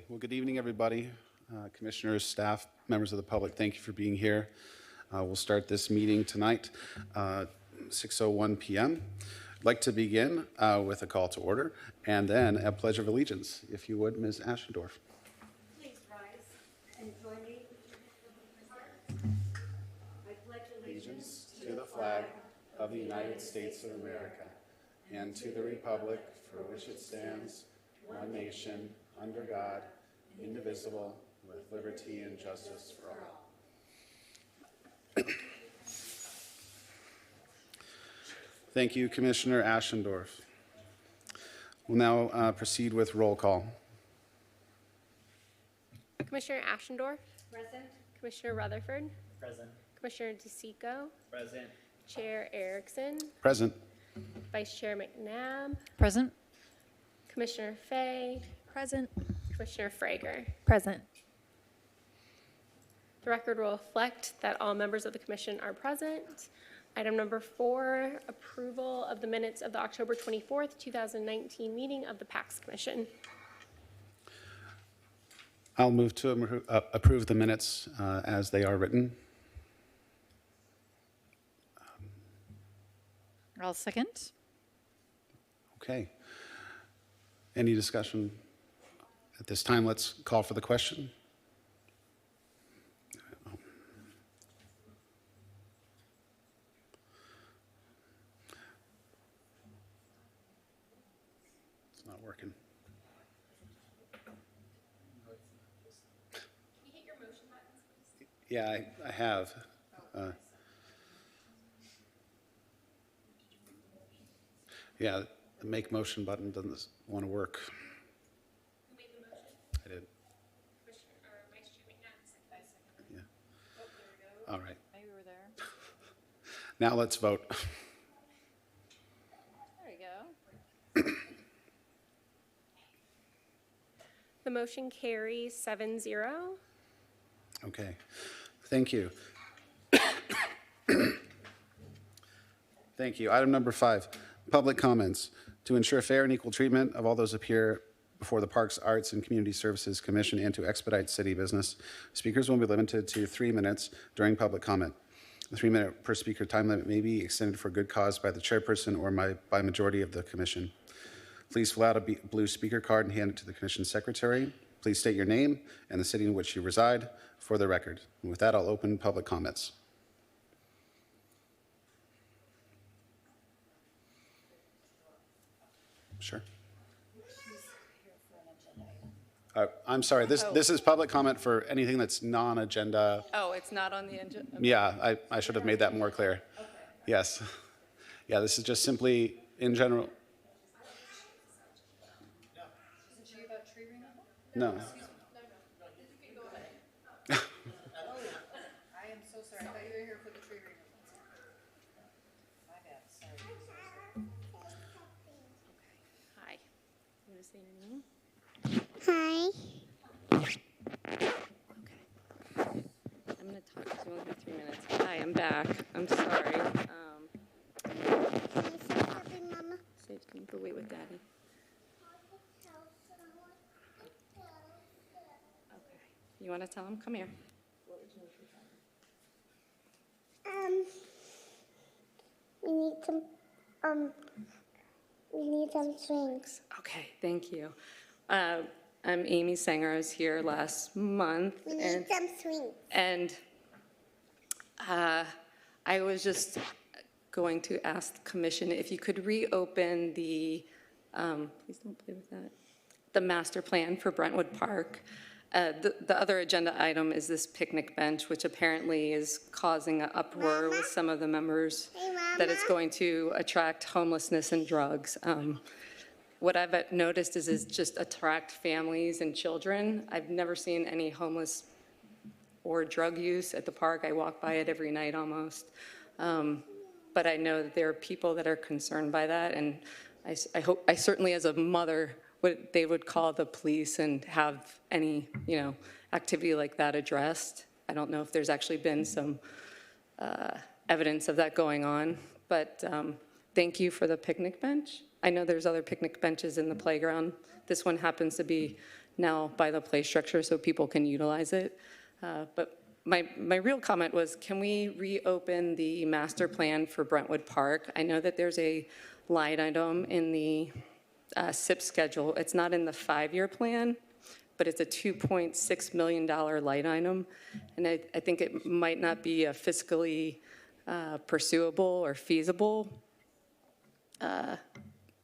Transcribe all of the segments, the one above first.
Well, good evening, everybody. Commissioners, staff, members of the public, thank you for being here. We'll start this meeting tonight, 6:01 p.m. I'd like to begin with a call to order and then a pledge of allegiance. If you would, Ms. Ashendorf. Please rise and join me. I pledge Allegiance to the flag of the United States of America and to the republic for which it stands, one nation, under God, indivisible, with liberty and justice for all. Thank you, Commissioner Ashendorf. We'll now proceed with roll call. Commissioner Ashendorf, Present. Commissioner Rutherford, Present. Commissioner DeSico, Present. Chair Erickson, Present. Vice Chair McNabb, Present. Commissioner Fay, Present. Commissioner Frager. Present. The record will reflect that all members of the commission are present. Item number 4, approval of the minutes of the October 24th, 2019 meeting of the PAX Commission. I'll move to approve the minutes as they are written. I'll second. Okay. Any discussion? At this time, let's call for the question. It's not working. Can you hit your motion buttons, please? Yeah, I have. Yeah, the make motion button doesn't want to work. Who made the motion? I did. Commissioner or Vice Chair McNabb, second. Yeah. Oh, there we go. All right. Maybe we're there. Now let's vote. There you go. The motion carries 7-0. Okay. Thank you. Thank you. Item number 5, public comments. To ensure fair and equal treatment of all those appear before the Parks, Arts, and Community Services Commission and to expedite city business, speakers will be limited to 3 minutes during public comment. The 3-minute per speaker time limit may be extended for good cause by the chairperson or by majority of the commission. Please fill out a blue speaker card and hand it to the commission secretary. Please state your name and the city in which you reside for the record. And with that, I'll open public comments. Sure. I'm sorry, this is public comment for anything that's non-agenda. Oh, it's not on the agenda? Yeah, I should have made that more clear. Okay. Yes. Yeah, this is just simply in general. Is it you about tree removal? No. I am so sorry. I thought you were here for the tree removal. My bad, sorry. Hi. You want to say your name? Hi. Okay. I'm going to talk because we only have 3 minutes. Hi, I'm back. I'm sorry. Can you say something, Mama? So can you go wait with Daddy? Okay. You want to tell him? Come here. We need some swings. Okay, thank you. I'm Amy Sanger. I was here last month. We need some swings. And I was just going to ask the commission if you could reopen the, please don't play with that, the master plan for Brentwood Park. The other agenda item is this picnic bench, which apparently is causing an uproar with some of the members that it's going to attract homelessness and drugs. What I've noticed is just attract families and children. I've never seen any homeless or drug use at the park. I walk by it every night almost. But I know that there are people that are concerned by that, and I certainly as a mother, they would call the police and have any, activity like that addressed. I don't know if there's actually been some evidence of that going on, but thank you for the picnic bench. I know there's other picnic benches in the playground. This one happens to be now by the play structure so people can utilize it. But my real comment was, can we reopen the master plan for Brentwood Park? I know that there's a line item in the SIP schedule. It's not in the 5-year plan, but it's a $2.6 million line item. And I think it might not be a fiscally pursuable or feasible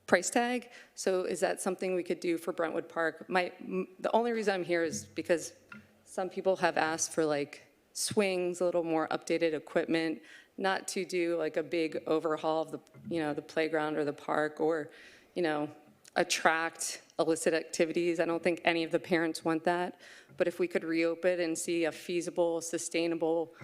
price tag. So is that something we could do for Brentwood Park? The only reason I'm here is because some people have asked for like swings, a little more updated equipment, not to do like a big overhaul of the, the playground or the park, or, attract illicit activities. I don't think any of the parents want that. But if we could reopen and see a feasible, sustainable,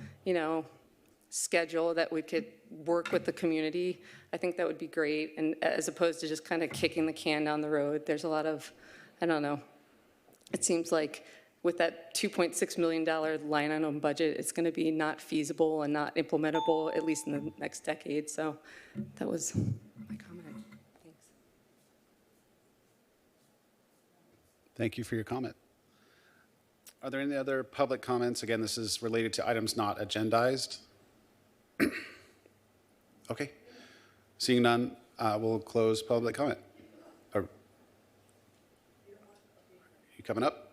schedule that we could work with the community, I think that would be great. And as opposed to just kind of kicking the can down the road, there's a lot of, I don't know, it seems like with that $2.6 million line item budget, it's going to be not feasible and not implementable, at least in the next decade. So that was my comment. Thanks. Thank you for your comment. Are there any other public comments? Again, this is related to items not agendized. Okay. Seeing none, we'll close public comment. Are you coming up?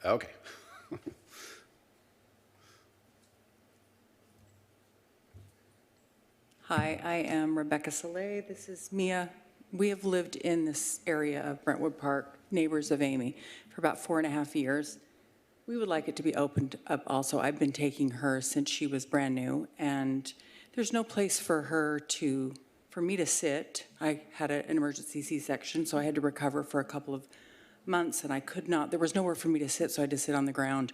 Okay. Hi, I am Rebecca Soleil. This is Mia. We have lived in this area of Brentwood Park, neighbors of Amy, for about 4.5 years. We would like it to be opened up also. I've been taking her since she was brand new, and there's no place for me to sit. I had an emergency C-section, so I had to recover for a couple of months, and I could not, there was nowhere for me to sit, so I had to sit on the ground.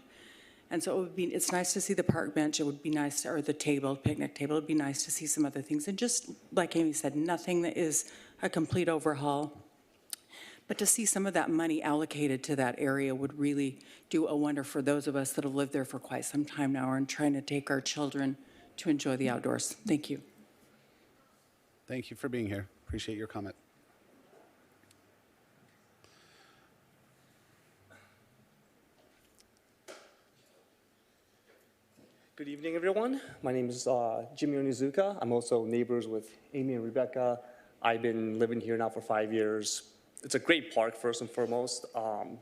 And so it's nice to see the park bench. It would be nice, or the table, picnic table. It would be nice to see some other things. And just like Amy said, nothing that is a complete overhaul. But to see some of that money allocated to that area would really do a wonder for those of us that have lived there for quite some time now and trying to take our children to enjoy the outdoors. Thank you. Thank you for being here. Appreciate your comment. Good evening, everyone. My name is Jimmy Onizuka. I'm also neighbors with Amy and Rebecca. I've been living here now for 5 years. It's a great park, first and foremost.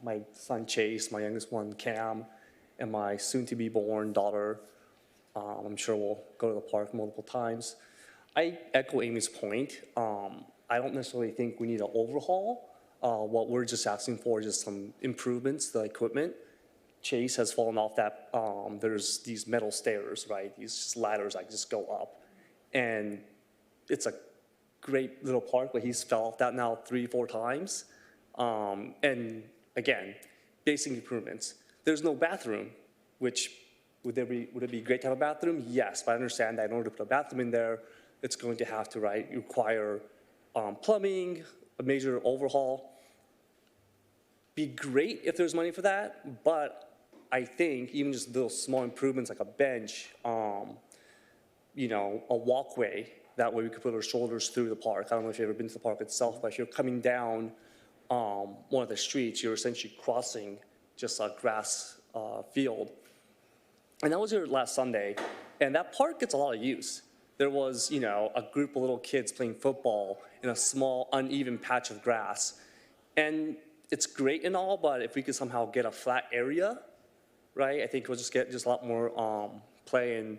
My son Chase, my youngest one Cam, and my soon-to-be-born daughter, I'm sure we'll go to the park multiple times. I echo Amy's point. I don't necessarily think we need an overhaul. What we're just asking for is just some improvements to the equipment. Chase has fallen off that, there's these metal stairs, right? These just ladders that just go up. And it's a great little park, but he's fell off that now 3-4 times. And again, basic improvements. There's no bathroom, which would it be great to have a bathroom? Yes, but I understand that in order to put a bathroom in there, it's going to have to, require plumbing, a major overhaul. Be great if there's money for that, but I think even just those small improvements like a bench, a walkway, that way we could put our shoulders through the park. I don't know if you've ever been to the park itself, but if you're coming down one of the streets, you're essentially crossing just a grass field. And that was here last Sunday, and that park gets a lot of use. There was, a group of little kids playing football in a small, uneven patch of grass. And it's great and all, but if we could somehow get a flat area, right, I think we'll just get a lot more play. And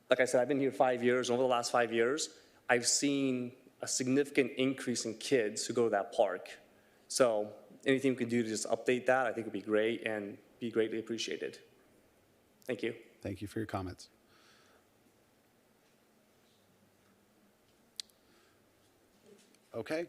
like I said, I've been here 5 years, and over the last 5 years, I've seen a significant increase in kids who go to that park. So anything we can do to just update that, I think would be great and be greatly appreciated. Thank you. Thank you for your comments. Okay.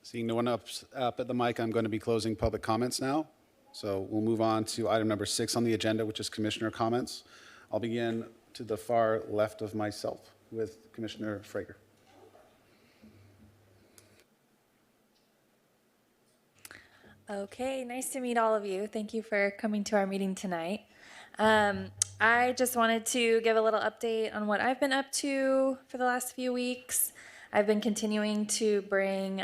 Seeing no one up at the mic, I'm going to be closing public comments now. So we'll move on to item number 6 on the agenda, which is commissioner comments. I'll begin to the far left of myself with Commissioner Frager. Okay, nice to meet all of you. Thank you for coming to our meeting tonight. I just wanted to give a little update on what I've been up to for the last few weeks. I've been continuing to bring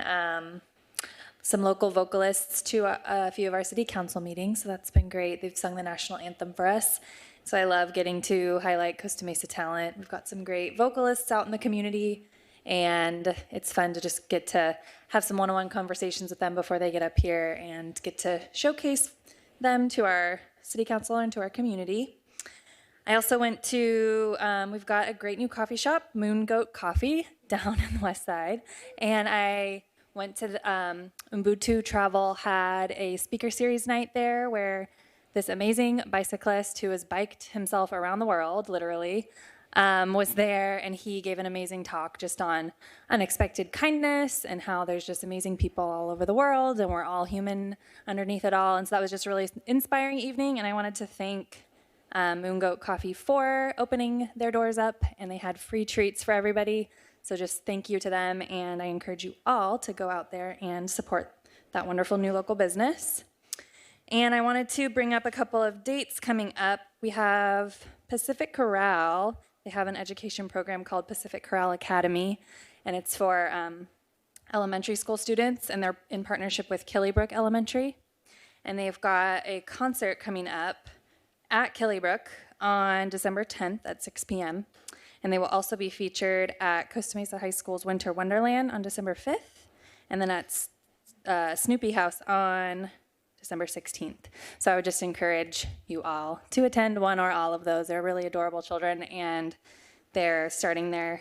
some local vocalists to a few of our city council meetings, so that's been great. They've sung the national anthem for us. So I love getting to highlight Costa Mesa talent. We've got some great vocalists out in the community, and it's fun to just get to have some one-on-one conversations with them before they get up here and get to showcase them to our city council and to our community. I also went to, we've got a great new coffee shop, Moon Goat Coffee, down in the west side, and I went to Ubuntu Travel had a speaker series night there where this amazing bicyclist who has biked himself around the world, literally, was there, and he gave an amazing talk just on unexpected kindness and how there's just amazing people all over the world, and we're all human underneath it all. And so that was just a really inspiring evening, and I wanted to thank Moon Goat Coffee for opening their doors up, and they had free treats for everybody. So just thank you to them, and I encourage you all to go out there and support that wonderful new local business. And I wanted to bring up a couple of dates coming up. We have Pacific Corral. They have an education program called Pacific Corral Academy, and it's for elementary school students, and they're in partnership with Killybrook Elementary. And they've got a concert coming up at Killybrook on December 10th at 6 p.m. And they will also be featured at Costa Mesa High School's Winter Wonderland on December 5th, and then at Snoopy House on December 16th. So I would just encourage you all to attend one or all of those. They're really adorable children, and they're starting their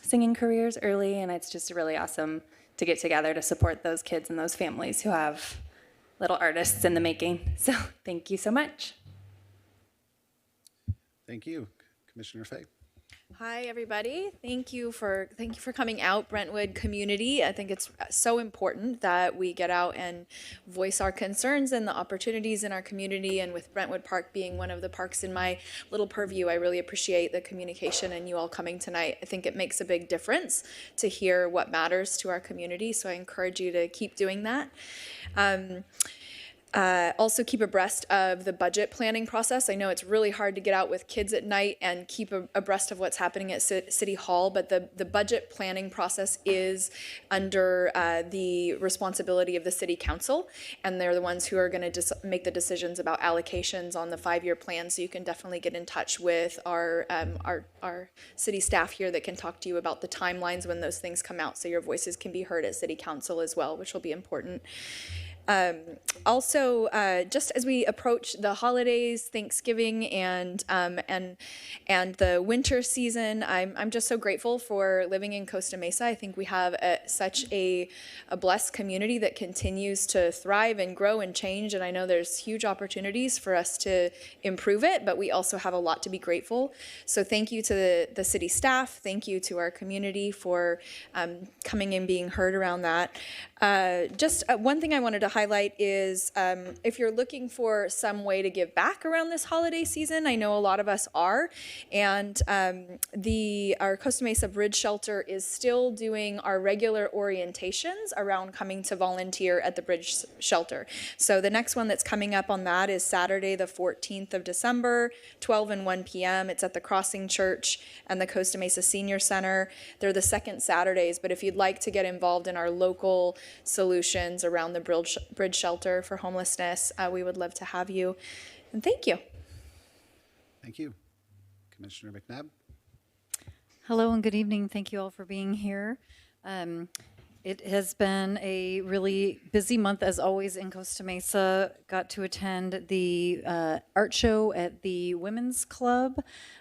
singing careers early, and it's just really awesome to get together to support those kids and those families who have little artists in the making. So thank you so much. Thank you. Commissioner Fay. Hi, everybody. Thank you for coming out, Brentwood community. I think it's so important that we get out and voice our concerns and the opportunities in our community. And with Brentwood Park being one of the parks in my little purview, I really appreciate the communication and you all coming tonight. I think it makes a big difference to hear what matters to our community. So I encourage you to keep doing that. Also keep abreast of the budget planning process. I know it's really hard to get out with kids at night and keep abreast of what's happening at City Hall, but the budget planning process is under the responsibility of the City Council, and they're the ones who are going to make the decisions about allocations on the 5-year plan. So you can definitely get in touch with our city staff here that can talk to you about the timelines when those things come out, so your voices can be heard at City Council as well, which will be important. Also, just as we approach the holidays, Thanksgiving, and the winter season, I'm just so grateful for living in Costa Mesa. I think we have such a blessed community that continues to thrive and grow and change, and I know there's huge opportunities for us to improve it, but we also have a lot to be grateful. So thank you to the city staff, thank you to our community for coming and being heard around that. Just one thing I wanted to highlight is if you're looking for some way to give back around this holiday season, I know a lot of us are, and our Costa Mesa Bridge Shelter is still doing our regular orientations around coming to volunteer at the Bridge Shelter. So the next one that's coming up on that is Saturday the 14th of December, 12 and 1 p.m. It's at the Crossing Church and the Costa Mesa Senior Center. They're the second Saturdays, but if you'd like to get involved in our local solutions around the Bridge Shelter for homelessness, we would love to have you. And thank you. Thank you. Commissioner McNabb. Hello and good evening. Thank you all for being here. It has been a really busy month, as always, in Costa Mesa. Got to attend the art show at the Women's Club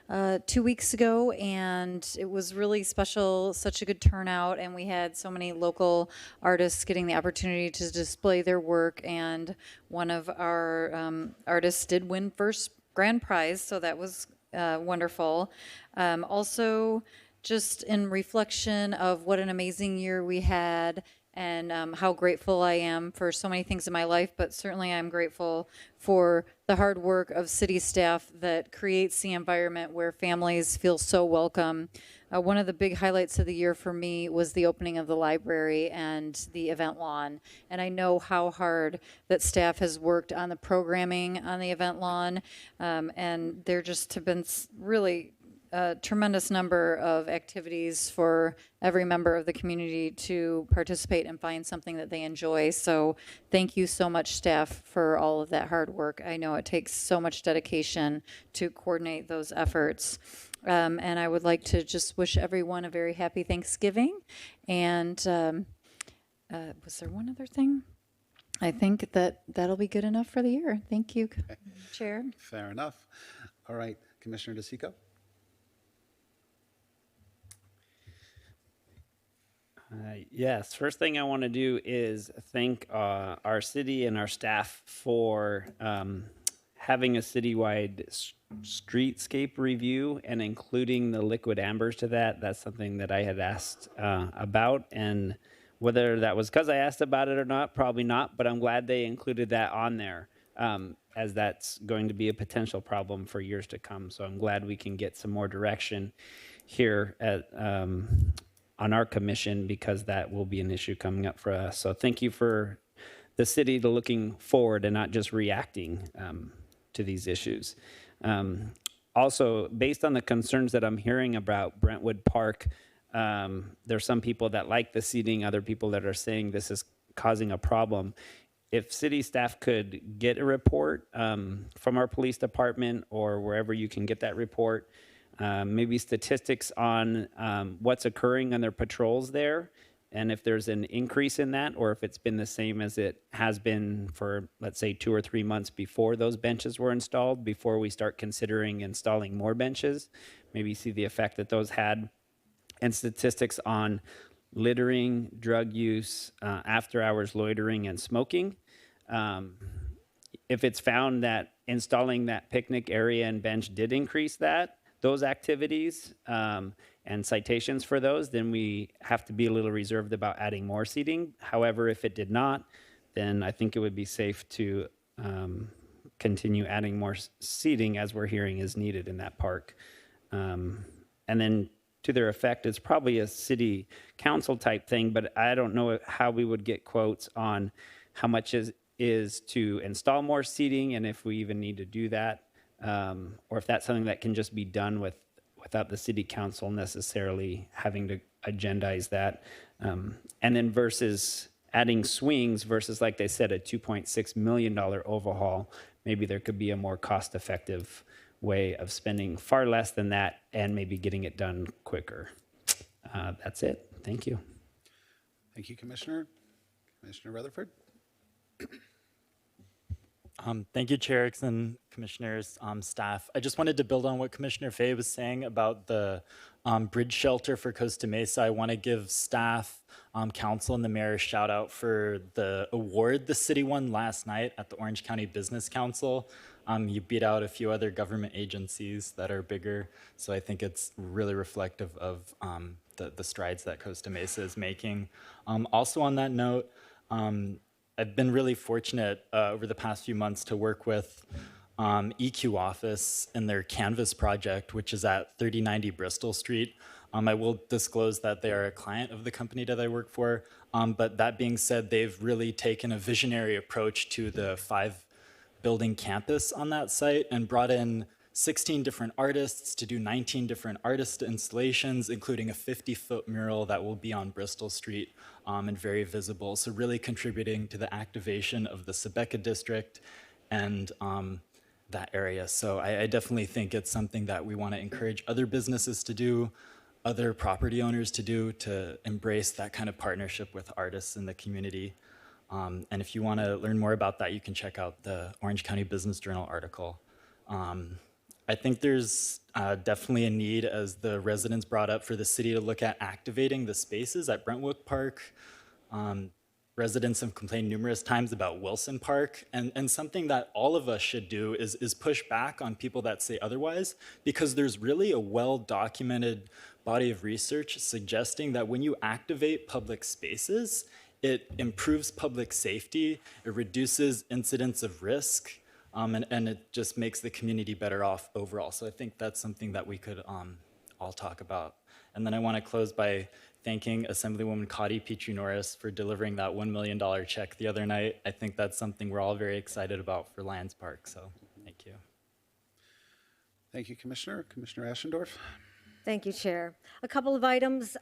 2 weeks ago, and it was really special, such a good turnout, and we had so many local artists getting the opportunity to display their work, and one of our artists did win first grand prize, so that was wonderful. Also, just in reflection of what an amazing year we had and how grateful I am for so many things in my life, but certainly I'm grateful for the hard work of city staff that creates the environment where families feel so welcome. One of the big highlights of the year for me was the opening of the library and the event lawn. And I know how hard that staff has worked on the programming on the event lawn, and there just have been really a tremendous number of activities for every member of the community to participate and find something that they enjoy. So thank you so much, staff, for all of that hard work. I know it takes so much dedication to coordinate those efforts. And I would like to just wish everyone a very happy Thanksgiving. And was there one other thing? I think that'll be good enough for the year. Thank you, Chair. Fair enough. All right, Commissioner DeSico. Yes, first thing I want to do is thank our city and our staff for having a citywide streetscape review and including the liquid ambers to that. That's something that I had asked about, and whether that was because I asked about it or not, probably not, but I'm glad they included that on there, as that's going to be a potential problem for years to come. So I'm glad we can get some more direction here at on our commission, because that will be an issue coming up for us. So thank you for the city to looking forward and not just reacting to these issues. Also, based on the concerns that I'm hearing about Brentwood Park, there's some people that like the seating, other people that are saying this is causing a problem. If city staff could get a report from our police department or wherever you can get that report, maybe statistics on what's occurring on their patrols there, and if there's an increase in that, or if it's been the same as it has been for, let's say, 2 or 3 months before those benches were installed, before we start considering installing more benches, maybe see the effect that those had, and statistics on littering, drug use, after hours loitering, and smoking. If it's found that installing that picnic area and bench did increase those activities and citations for those, then we have to be a little reserved about adding more seating. However, if it did not, then I think it would be safe to continue adding more seating, as we're hearing is needed in that park. And then to their effect, it's probably a city council type thing, but I don't know how we would get quotes on how much is to install more seating, and if we even need to do that. Or if that's something that can just be done without the city council necessarily having to agendize that. And then versus adding swings versus, like they said, a $2.6 million overhaul, maybe there could be a more cost-effective way of spending far less than that and maybe getting it done quicker. That's it. Thank you. Thank you, Commissioner. Commissioner Rutherford. Thank you, Chair and commissioners, staff. I just wanted to build on what Commissioner Fay was saying about the bridge shelter for Costa Mesa. I want to give staff, council, and the mayor a shout out for the award the city won last night at the Orange County Business Council. You beat out a few other government agencies that are bigger, so I think it's really reflective of the strides that Costa Mesa is making. Also on that note, I've been really fortunate over the past few months to work with EQ Office and their Canvas project, which is at 3090 Bristol Street. I will disclose that they are a client of the company that I work for, but that being said, they've really taken a visionary approach to the 5-building campus on that site and brought in 16 different artists to do 19 different artist installations, including a 50-foot mural that will be on Bristol Street and very visible. So really contributing to the activation of the Sebeka district and that area. So I definitely think it's something that we want to encourage other businesses to do, other property owners to do, to embrace that kind of partnership with artists in the community. And if you want to learn more about that, you can check out the Orange County Business Journal article. I think there's definitely a need, as the residents brought up, for the city to look at activating the spaces at Brentwood Park. Residents have complained numerous times about Wilson Park, and something that all of us should do is push back on people that say otherwise, because there's really a well-documented body of research suggesting that when you activate public spaces, it improves public safety, it reduces incidents of risk, and it just makes the community better off overall. So I think that's something that we could all talk about. And then I want to close by thanking Assemblywoman Cotty Petrie-Norris for delivering that $1 million check the other night. I think that's something we're all very excited about for Lions Park, so thank you. Thank you, Commissioner. Commissioner Ashendorf. Thank you, Chair. A couple of items,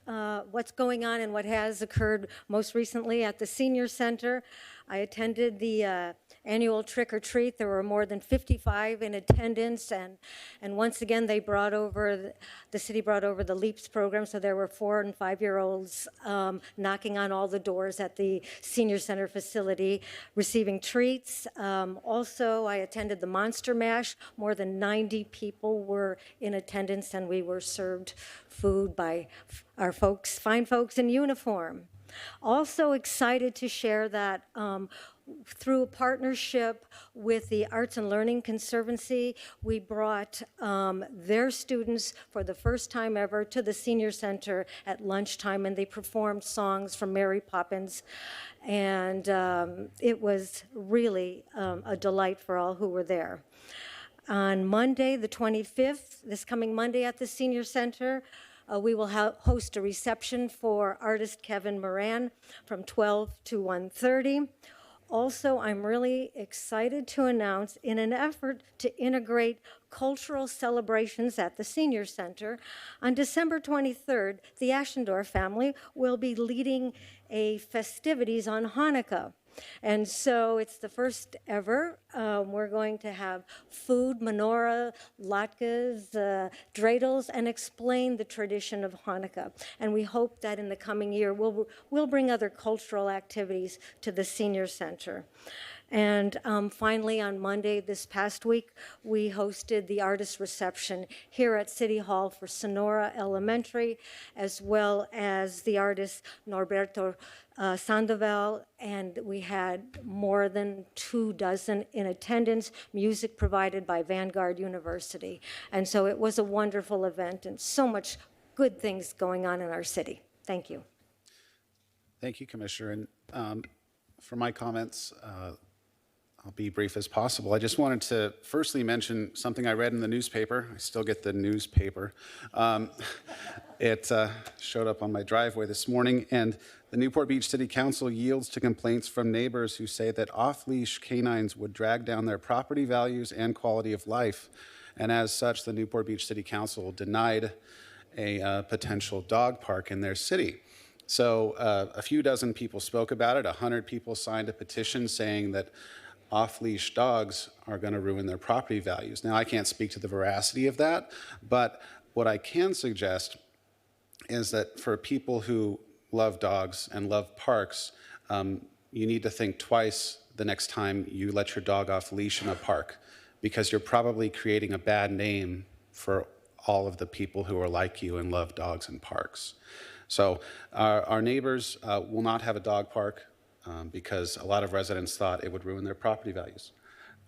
what's going on and what has occurred most recently at the Senior Center. I attended the annual trick or treat. There were more than 55 in attendance, and once again, they brought over, the city brought over the LEAPS program, so there were 4 and 5-year-olds knocking on all the doors at the Senior Center facility, receiving treats. Also, I attended the Monster Mash. More than 90 people were in attendance, and we were served food by our folks, fine folks in uniform. Also excited to share that through a partnership with the Arts and Learning Conservancy, we brought their students for the first time ever to the Senior Center at lunchtime, and they performed songs from Mary Poppins. And it was really a delight for all who were there. On Monday, the 25th, this coming Monday at the Senior Center, we will host a reception for artist Kevin Moran from 12 to 1:30. Also, I'm really excited to announce, in an effort to integrate cultural celebrations at the Senior Center, on December 23rd, the Ashendorf family will be leading a festivities on Hanukkah. And so it's the first ever. We're going to have food, menorah, latkes, dreidels, and explain the tradition of Hanukkah. And we hope that in the coming year, we'll bring other cultural activities to the Senior Center. And finally, on Monday this past week, we hosted the artist reception here at City Hall for Sonora Elementary, as well as the artist Norberto Sandoval, and we had more than 24 in attendance, music provided by Vanguard University. And so it was a wonderful event and so much good things going on in our city. Thank you. Thank you, Commissioner. And for my comments, I'll be brief as possible. I just wanted to firstly mention something I read in the newspaper. I still get the newspaper. It showed up on my driveway this morning, and the Newport Beach City Council yields to complaints from neighbors who say that off-leash canines would drag down their property values and quality of life. And as such, the Newport Beach City Council denied a potential dog park in their city. So a few dozen people spoke about it. 100 people signed a petition saying that off-leash dogs are going to ruin their property values. Now, I can't speak to the veracity of that, but what I can suggest is that for people who love dogs and love parks, you need to think twice the next time you let your dog off leash in a park, because you're probably creating a bad name for all of the people who are like you and love dogs and parks. So our neighbors will not have a dog park because a lot of residents thought it would ruin their property values.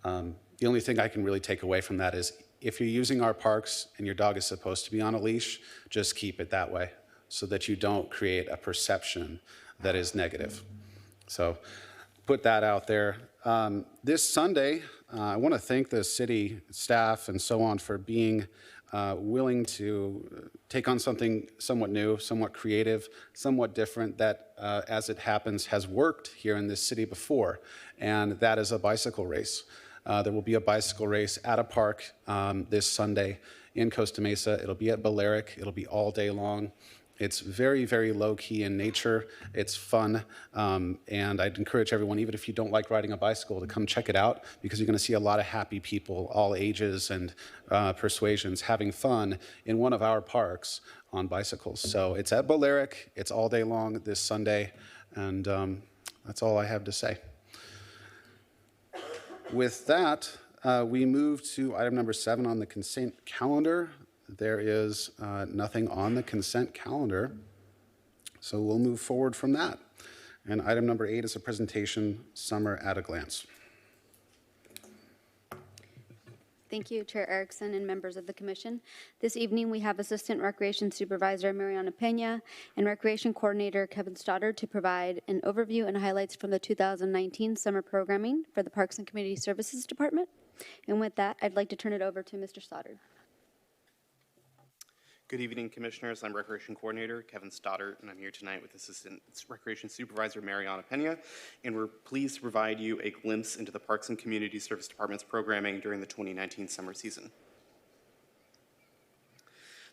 The only thing I can really take away from that is if you're using our parks and your dog is supposed to be on a leash, just keep it that way so that you don't create a perception that is negative. So put that out there. This Sunday, I want to thank the city staff and so on for being willing to take on something somewhat new, somewhat creative, somewhat different that, as it happens, has worked here in this city before, and that is a bicycle race. There will be a bicycle race at a park this Sunday in Costa Mesa. It'll be at Balearic. It'll be all day long. It's very, very low-key in nature. It's fun, and I'd encourage everyone, even if you don't like riding a bicycle, to come check it out, because you're going to see a lot of happy people, all ages and persuasions, having fun in one of our parks on bicycles. So it's at Balearic. It's all day long this Sunday, and that's all I have to say. With that, we move to item number 7 on the consent calendar. There is nothing on the consent calendar, so we'll move forward from that. And item number 8 is a presentation, Summer at a Glance. Thank you, Chair Erickson and members of the Commission. This evening, we have Assistant Recreation Supervisor Mariana Pena and Recreation Coordinator Kevin Stoddard to provide an overview and highlights from the 2019 summer programming for the Parks and Community Services Department. And with that, I'd like to turn it over to Mr. Stoddard. Good evening, Commissioners. I'm Recreation Coordinator Kevin Stoddard, and I'm here tonight with Assistant Recreation Supervisor Mariana Pena, and we're pleased to provide you a glimpse into the Parks and Community Service Department's programming during the 2019 summer season.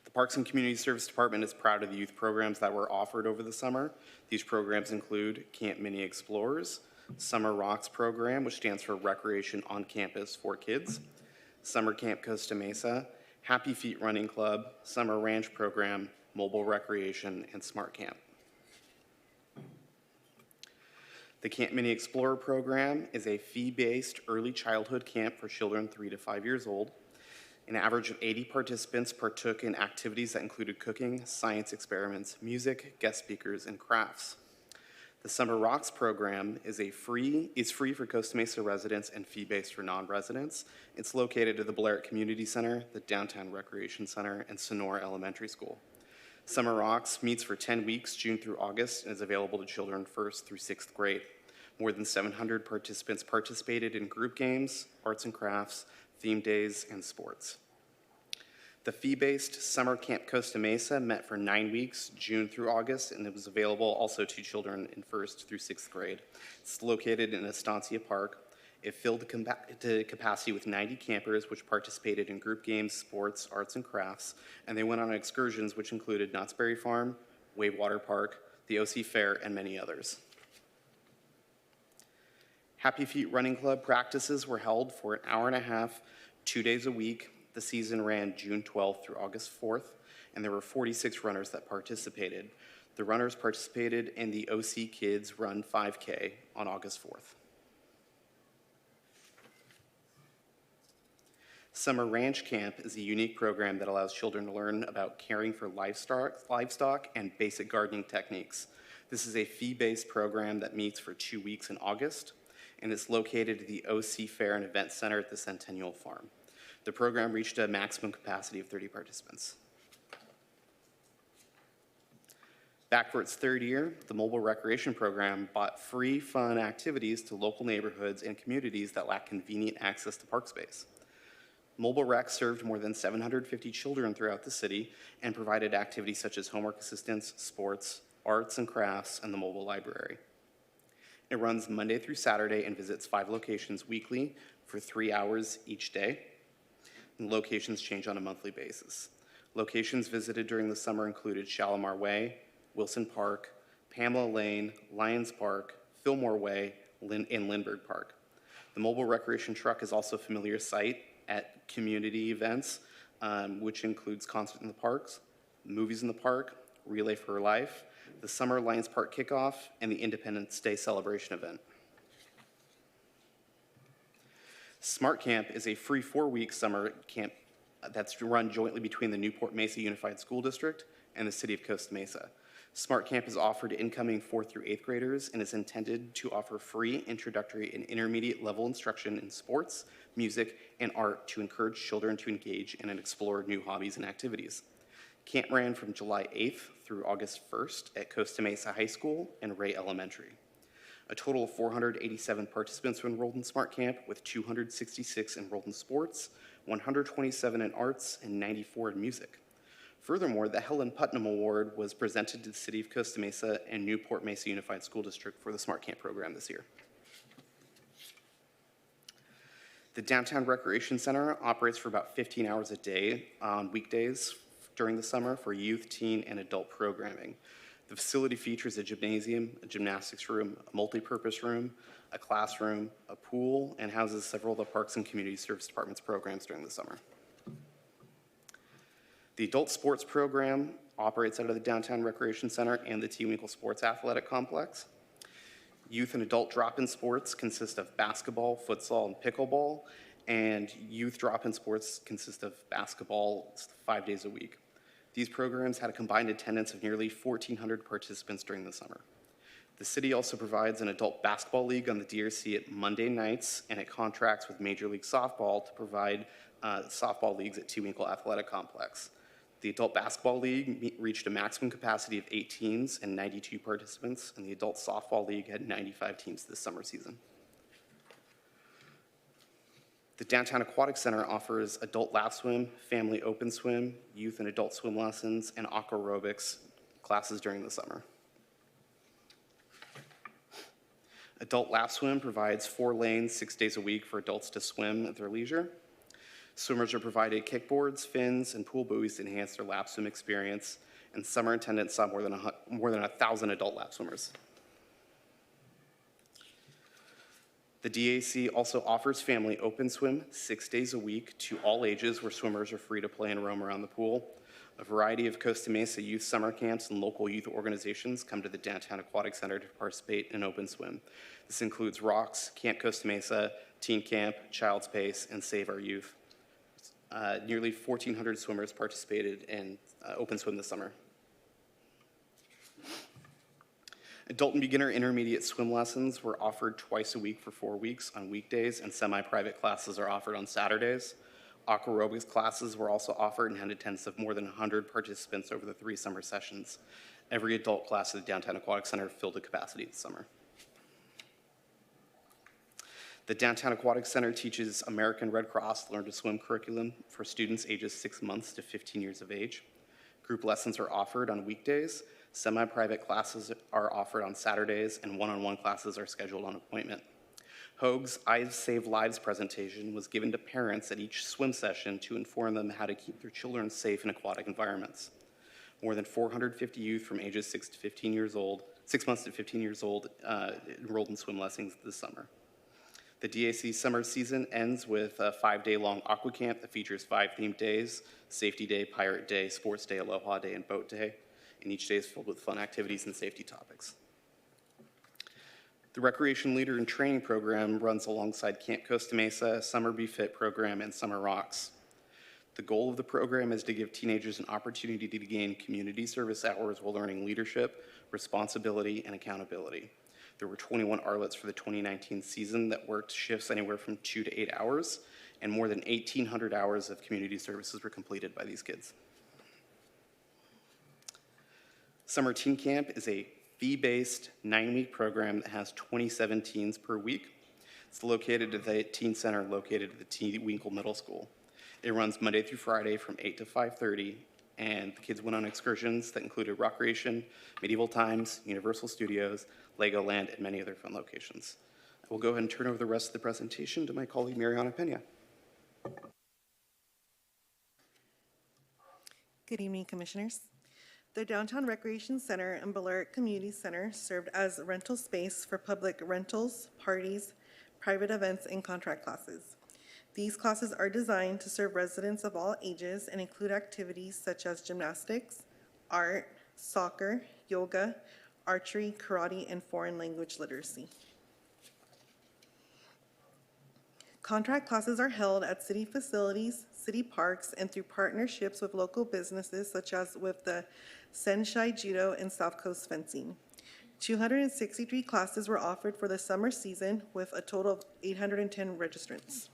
The Parks and Community Service Department is proud of the youth programs that were offered over the summer. These programs include Camp Mini Explorers, Summer Rocks program, which stands for Recreation on Campus for Kids, Summer Camp Costa Mesa, Happy Feet Running Club, Summer Ranch program, Mobile Recreation, and Smart Camp. The Camp Mini Explorer program is a fee-based early childhood camp for children 3 to 5 years old. An average of 80 participants partook in activities that included cooking, science experiments, music, guest speakers, and crafts. The Summer Rocks program is free for Costa Mesa residents and fee-based for non-residents. It's located at the Blair Community Center, the Downtown Recreation Center, and Sonora Elementary School. Summer Rocks meets for 10 weeks, June through August, and is available to children 1st through 6th grade. More than 700 participants participated in group games, arts and crafts, theme days, and sports. The fee-based Summer Camp Costa Mesa met for 9 weeks, June through August, and it was available also to children in 1st through 6th grade. It's located in Estancia Park. It filled to capacity with 90 campers, which participated in group games, sports, arts, and crafts, and they went on excursions, which included Knott's Berry Farm, Wave Water Park, the OC Fair, and many others. Happy Feet Running Club practices were held for an hour and a half, 2 days a week. The season ran June 12th through August 4th, and there were 46 runners that participated. The runners participated in the OC Kids Run 5K on August 4th. Summer Ranch Camp is a unique program that allows children to learn about caring for livestock and basic gardening techniques. This is a fee-based program that meets for 2 weeks in August, and it's located at the OC Fair and Event Center at the Centennial Farm. The program reached a maximum capacity of 30 participants. Back for its 3rd year, the Mobile Recreation Program brought free, fun activities to local neighborhoods and communities that lack convenient access to park space. Mobile Rec served more than 750 children throughout the city and provided activities such as homework assistance, sports, arts and crafts, and the mobile library. It runs Monday through Saturday and visits 5 locations weekly for 3 hours each day. And locations change on a monthly basis. Locations visited during the summer included Shalimar Way, Wilson Park, Pamela Lane, Lions Park, Fillmore Way, and Lindbergh Park. The mobile recreation truck is also a familiar sight at community events, which includes Concert in the Parks, Movies in the Park, Relay for Life, the Summer Lions Park Kickoff, and the Independence Day Celebration event. Smart Camp is a free 4-week summer camp that's run jointly between the Newport Mesa Unified School District and the City of Costa Mesa. Smart Camp is offered to incoming 4th through 8th graders and is intended to offer free introductory and intermediate level instruction in sports, music, and art to encourage children to engage in and explore new hobbies and activities. Camp ran from July 8th through August 1st at Costa Mesa High School and Ray Elementary. A total of 487 participants were enrolled in Smart Camp, with 266 enrolled in sports, 127 in arts, and 94 in music. Furthermore, the Helen Putnam Award was presented to the City of Costa Mesa and Newport Mesa Unified School District for the Smart Camp program this year. The Downtown Recreation Center operates for about 15 hours a day on weekdays during the summer for youth, teen, and adult programming. The facility features a gymnasium, a gymnastics room, a multi-purpose room, a classroom, a pool, and houses several of the Parks and Community Service Department's programs during the summer. The adult sports program operates out of the Downtown Recreation Center and the T. Winkle Sports Athletic Complex. Youth and adult drop-in sports consist of basketball, futsal, and pickleball, and youth drop-in sports consist of basketball 5 days a week. These programs had a combined attendance of nearly 1,400 participants during the summer. The city also provides an adult basketball league on the DRC at Monday nights, and it contracts with Major League Softball to provide softball leagues at T. Winkle Athletic Complex. The adult basketball league reached a maximum capacity of 8 teams and 92 participants, and the adult softball league had 95 teams this summer season. The Downtown Aquatic Center offers adult lap swim, family open swim, youth and adult swim lessons, and aqua aerobics classes during the summer. Adult lap swim provides 4 lanes 6 days a week for adults to swim at their leisure. Swimmers are provided kickboards, fins, and pool buoys to enhance their lap swim experience, and summer attendance saw more than 1,000 adult lap swimmers. The DAC also offers family open swim 6 days a week to all ages, where swimmers are free to play and roam around the pool. A variety of Costa Mesa youth summer camps and local youth organizations come to the Downtown Aquatic Center to participate in open swim. This includes Rocks, Camp Costa Mesa, Teen Camp, Child's Pace, and Save Our Youth. Nearly 1,400 swimmers participated in open swim this summer. Adult and beginner intermediate swim lessons were offered twice a week for 4 weeks on weekdays, and semi-private classes are offered on Saturdays. Aquarobics classes were also offered and had attendance of more than 100 participants over the 3 summer sessions. Every adult class at the Downtown Aquatic Center filled to capacity this summer. The Downtown Aquatic Center teaches American Red Cross Learn to Swim curriculum for students ages 6 months to 15 years of age. Group lessons are offered on weekdays. Semi-private classes are offered on Saturdays, and one-on-one classes are scheduled on appointment. Hoag's I Save Lives presentation was given to parents at each swim session to inform them how to keep their children safe in aquatic environments. More than 450 youth from ages 6 months to 15 years old, enrolled in swim lessons this summer. The DAC summer season ends with a 5-day-long aqua camp that features 5 themed days: Safety Day, Pirate Day, Sports Day, Aloha Day, and Boat Day. And each day is filled with fun activities and safety topics. The Recreation Leader and Training Program runs alongside Camp Costa Mesa, Summer Be Fit program, and Summer Rocks. The goal of the program is to give teenagers an opportunity to gain community service hours while learning leadership, responsibility, and accountability. There were 21 ARLETs for the 2019 season that worked shifts anywhere from 2 to 8 hours, and more than 1,800 hours of community services were completed by these kids. Summer Teen Camp is a fee-based 9-week program that has 27 teens per week. It's located at the Teen Center located at the T. Winkle Middle School. It runs Monday through Friday from 8 to 5:30, and the kids went on excursions that included Recreation, Medieval Times, Universal Studios, Legoland, and many other fun locations. I will go ahead and turn over the rest of the presentation to my colleague, Mariana Pena. Good evening, Commissioners. The Downtown Recreation Center and Balearic Community Center served as a rental space for public rentals, parties, private events, and contract classes. These classes are designed to serve residents of all ages and include activities such as gymnastics, art, soccer, yoga, archery, karate, and foreign language literacy. Contract classes are held at city facilities, city parks, and through partnerships with local businesses such as with the Senshai Judo and South Coast Fencing. 263 classes were offered for the summer season with a total of 810 registrants.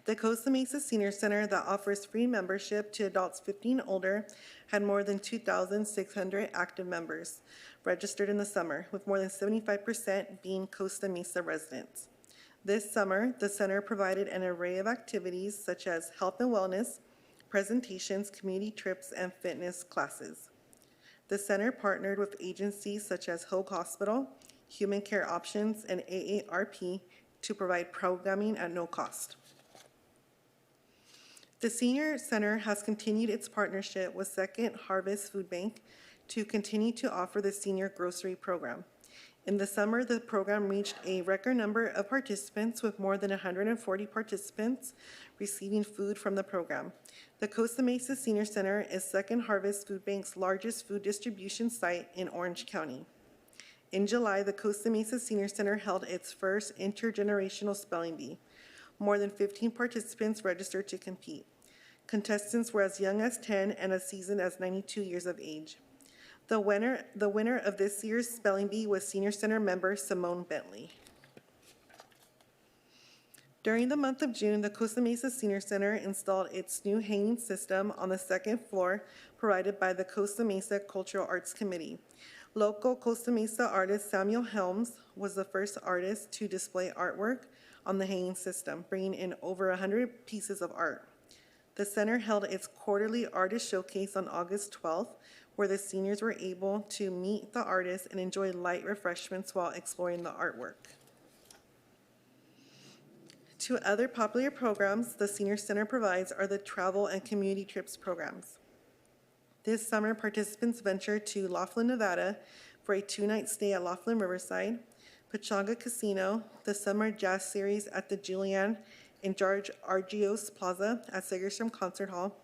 The Costa Mesa Senior Center, that offers free membership to adults 15 and older, had more than 2,600 active members registered in the summer, with more than 75% being Costa Mesa residents. This summer, the center provided an array of activities such as health and wellness, presentations, community trips, and fitness classes. The center partnered with agencies such as Hoag Hospital, Human Care Options, and AARP to provide programming at no cost. The Senior Center has continued its partnership with Second Harvest Food Bank to continue to offer the senior grocery program. In the summer, the program reached a record number of participants, with more than 140 participants receiving food from the program. The Costa Mesa Senior Center is Second Harvest Food Bank's largest food distribution site in Orange County. In July, the Costa Mesa Senior Center held its first intergenerational spelling bee. More than 15 participants registered to compete. Contestants were as young as 10 and as seasoned as 92 years of age. The winner of this year's spelling bee was Senior Center member Simone Bentley. During the month of June, the Costa Mesa Senior Center installed its new hanging system on the second floor, provided by the Costa Mesa Cultural Arts Committee. Local Costa Mesa artist Samuel Helms was the first artist to display artwork on the hanging system, bringing in over 100 pieces of art. The center held its quarterly artist showcase on August 12th, where the seniors were able to meet the artists and enjoy light refreshments while exploring the artwork. Two other popular programs the Senior Center provides are the travel and community trips programs. This summer, participants venture to Laughlin, Nevada for a 2-night stay at Laughlin Riverside, Pachanga Casino, the Summer Jazz Series at the Julianne and George Argios Plaza at Segerstrom Concert Hall,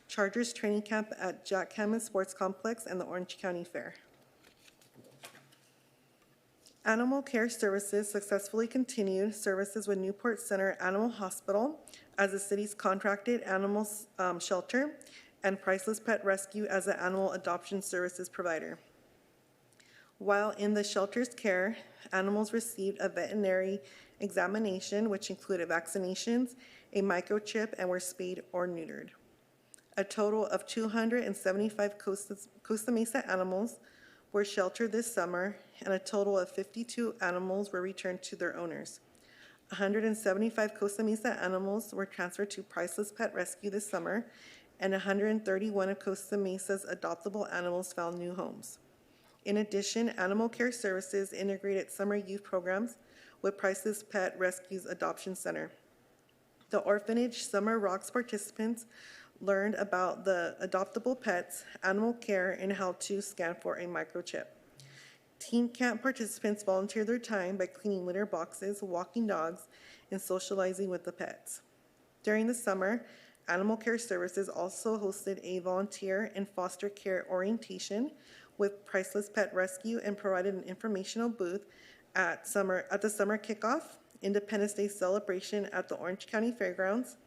Chargers Training Camp at Jack Hammond Sports Complex, and the Orange County Fair. Animal Care Services successfully continued services with Newport Center Animal Hospital as the city's contracted animal shelter and Priceless Pet Rescue as the animal adoption services provider. While in the shelter's care, animals received a veterinary examination, which included vaccinations, a microchip, and were spayed or neutered. A total of 275 Costa Mesa animals were sheltered this summer, and a total of 52 animals were returned to their owners. 175 Costa Mesa animals were transferred to Priceless Pet Rescue this summer, and 131 of Costa Mesa's adoptable animals found new homes. In addition, Animal Care Services integrated summer youth programs with Priceless Pet Rescue's Adoption Center. The orphanage Summer Rocks participants learned about the adoptable pets, animal care, and how to scan for a microchip. Teen camp participants volunteered their time by cleaning litter boxes, walking dogs, and socializing with the pets. During the summer, Animal Care Services also hosted a volunteer and foster care orientation with Priceless Pet Rescue and provided an informational booth at the summer kickoff, Independence Day celebration at the Orange County Fairgrounds,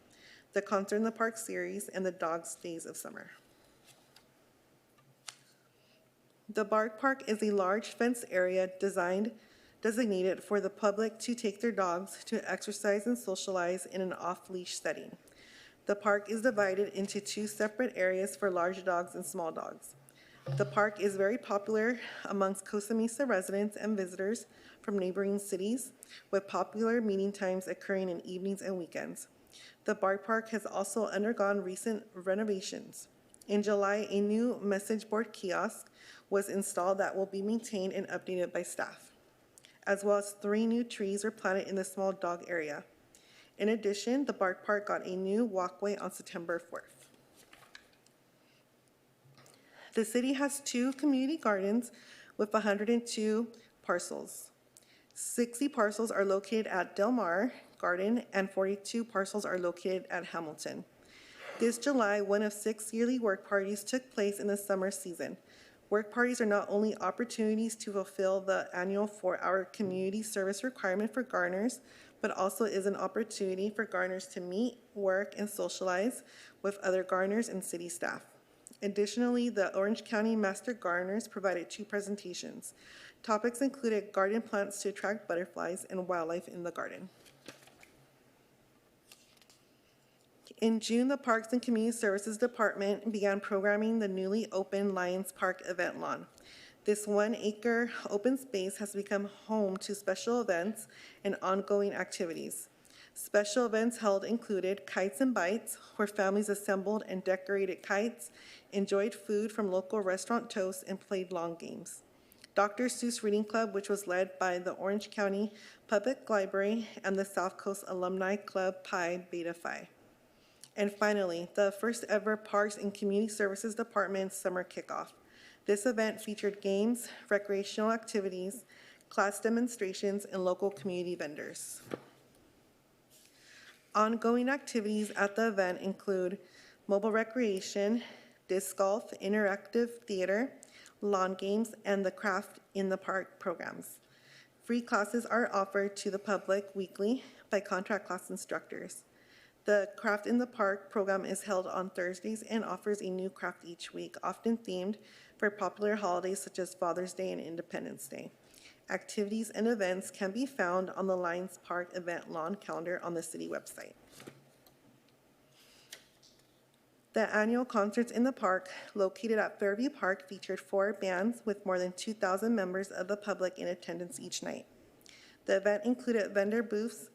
the Concert in the Park series, and the Dogs Days of Summer. The Bark Park is a large fenced area designated for the public to take their dogs to exercise and socialize in an off-leash setting. The park is divided into 2 separate areas for large dogs and small dogs. The park is very popular amongst Costa Mesa residents and visitors from neighboring cities, with popular meeting times occurring in evenings and weekends. The Bark Park has also undergone recent renovations. In July, a new message board kiosk was installed that will be maintained and updated by staff, as well as 3 new trees were planted in the small dog area. In addition, the Bark Park got a new walkway on September 4th. The city has 2 community gardens with 102 parcels. 60 parcels are located at Del Mar Garden, and 42 parcels are located at Hamilton. This July, one of 6 yearly work parties took place in the summer season. Work parties are not only opportunities to fulfill the annual 4-hour community service requirement for gardeners, but also is an opportunity for gardeners to meet, work, and socialize with other gardeners and city staff. Additionally, the Orange County Master Gardeners provided 2 presentations. Topics included garden plants to attract butterflies and wildlife in the garden. In June, the Parks and Community Services Department began programming the newly opened Lions Park event lawn. This 1-acre open space has become home to special events and ongoing activities. Special events held included Kites and Bites, where families assembled and decorated kites, enjoyed food from local restaurant toasts, and played lawn games. Dr. Seuss Reading Club, which was led by the Orange County Public Library and the South Coast Alumni Club Pi Beta Phi. And finally, the first ever Parks and Community Services Department Summer Kickoff. This event featured games, recreational activities, class demonstrations, and local community vendors. Ongoing activities at the event include mobile recreation, disc golf, interactive theater, lawn games, and the Craft in the Park programs. Free classes are offered to the public weekly by contract class instructors. The Craft in the Park program is held on Thursdays and offers a new craft each week, often themed for popular holidays such as Father's Day and Independence Day. Activities and events can be found on the Lions Park event lawn calendar on the city website. The annual concerts in the park, located at Fairview Park, featured 4 bands with more than 2,000 members of the public in attendance each night. The event included vendor booths,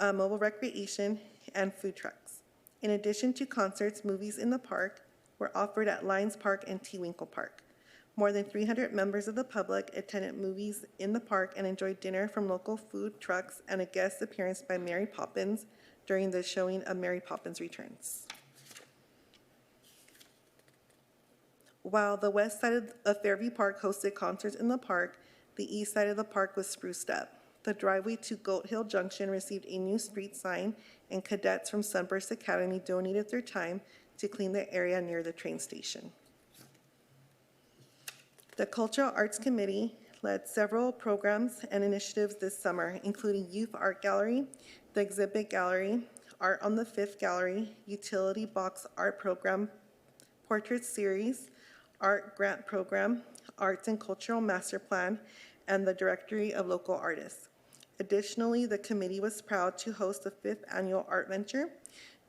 mobile recreation, and food trucks. In addition to concerts, movies in the park were offered at Lions Park and T. Winkle Park. More than 300 members of the public attended movies in the park and enjoyed dinner from local food trucks and a guest appearance by Mary Poppins during the showing of Mary Poppins Returns. While the west side of Fairview Park hosted concerts in the park, the east side of the park was spruced up. The driveway to Goat Hill Junction received a new street sign, and cadets from Sunburst Academy donated their time to clean the area near the train station. The Cultural Arts Committee led several programs and initiatives this summer, including Youth Art Gallery, the Exhibit Gallery, Art on the Fifth Gallery, Utility Box Art Program, Portrait Series, Art Grant Program, Arts and Cultural Master Plan, and the Directory of Local Artists. Additionally, the committee was proud to host the 5th Annual Art Venture.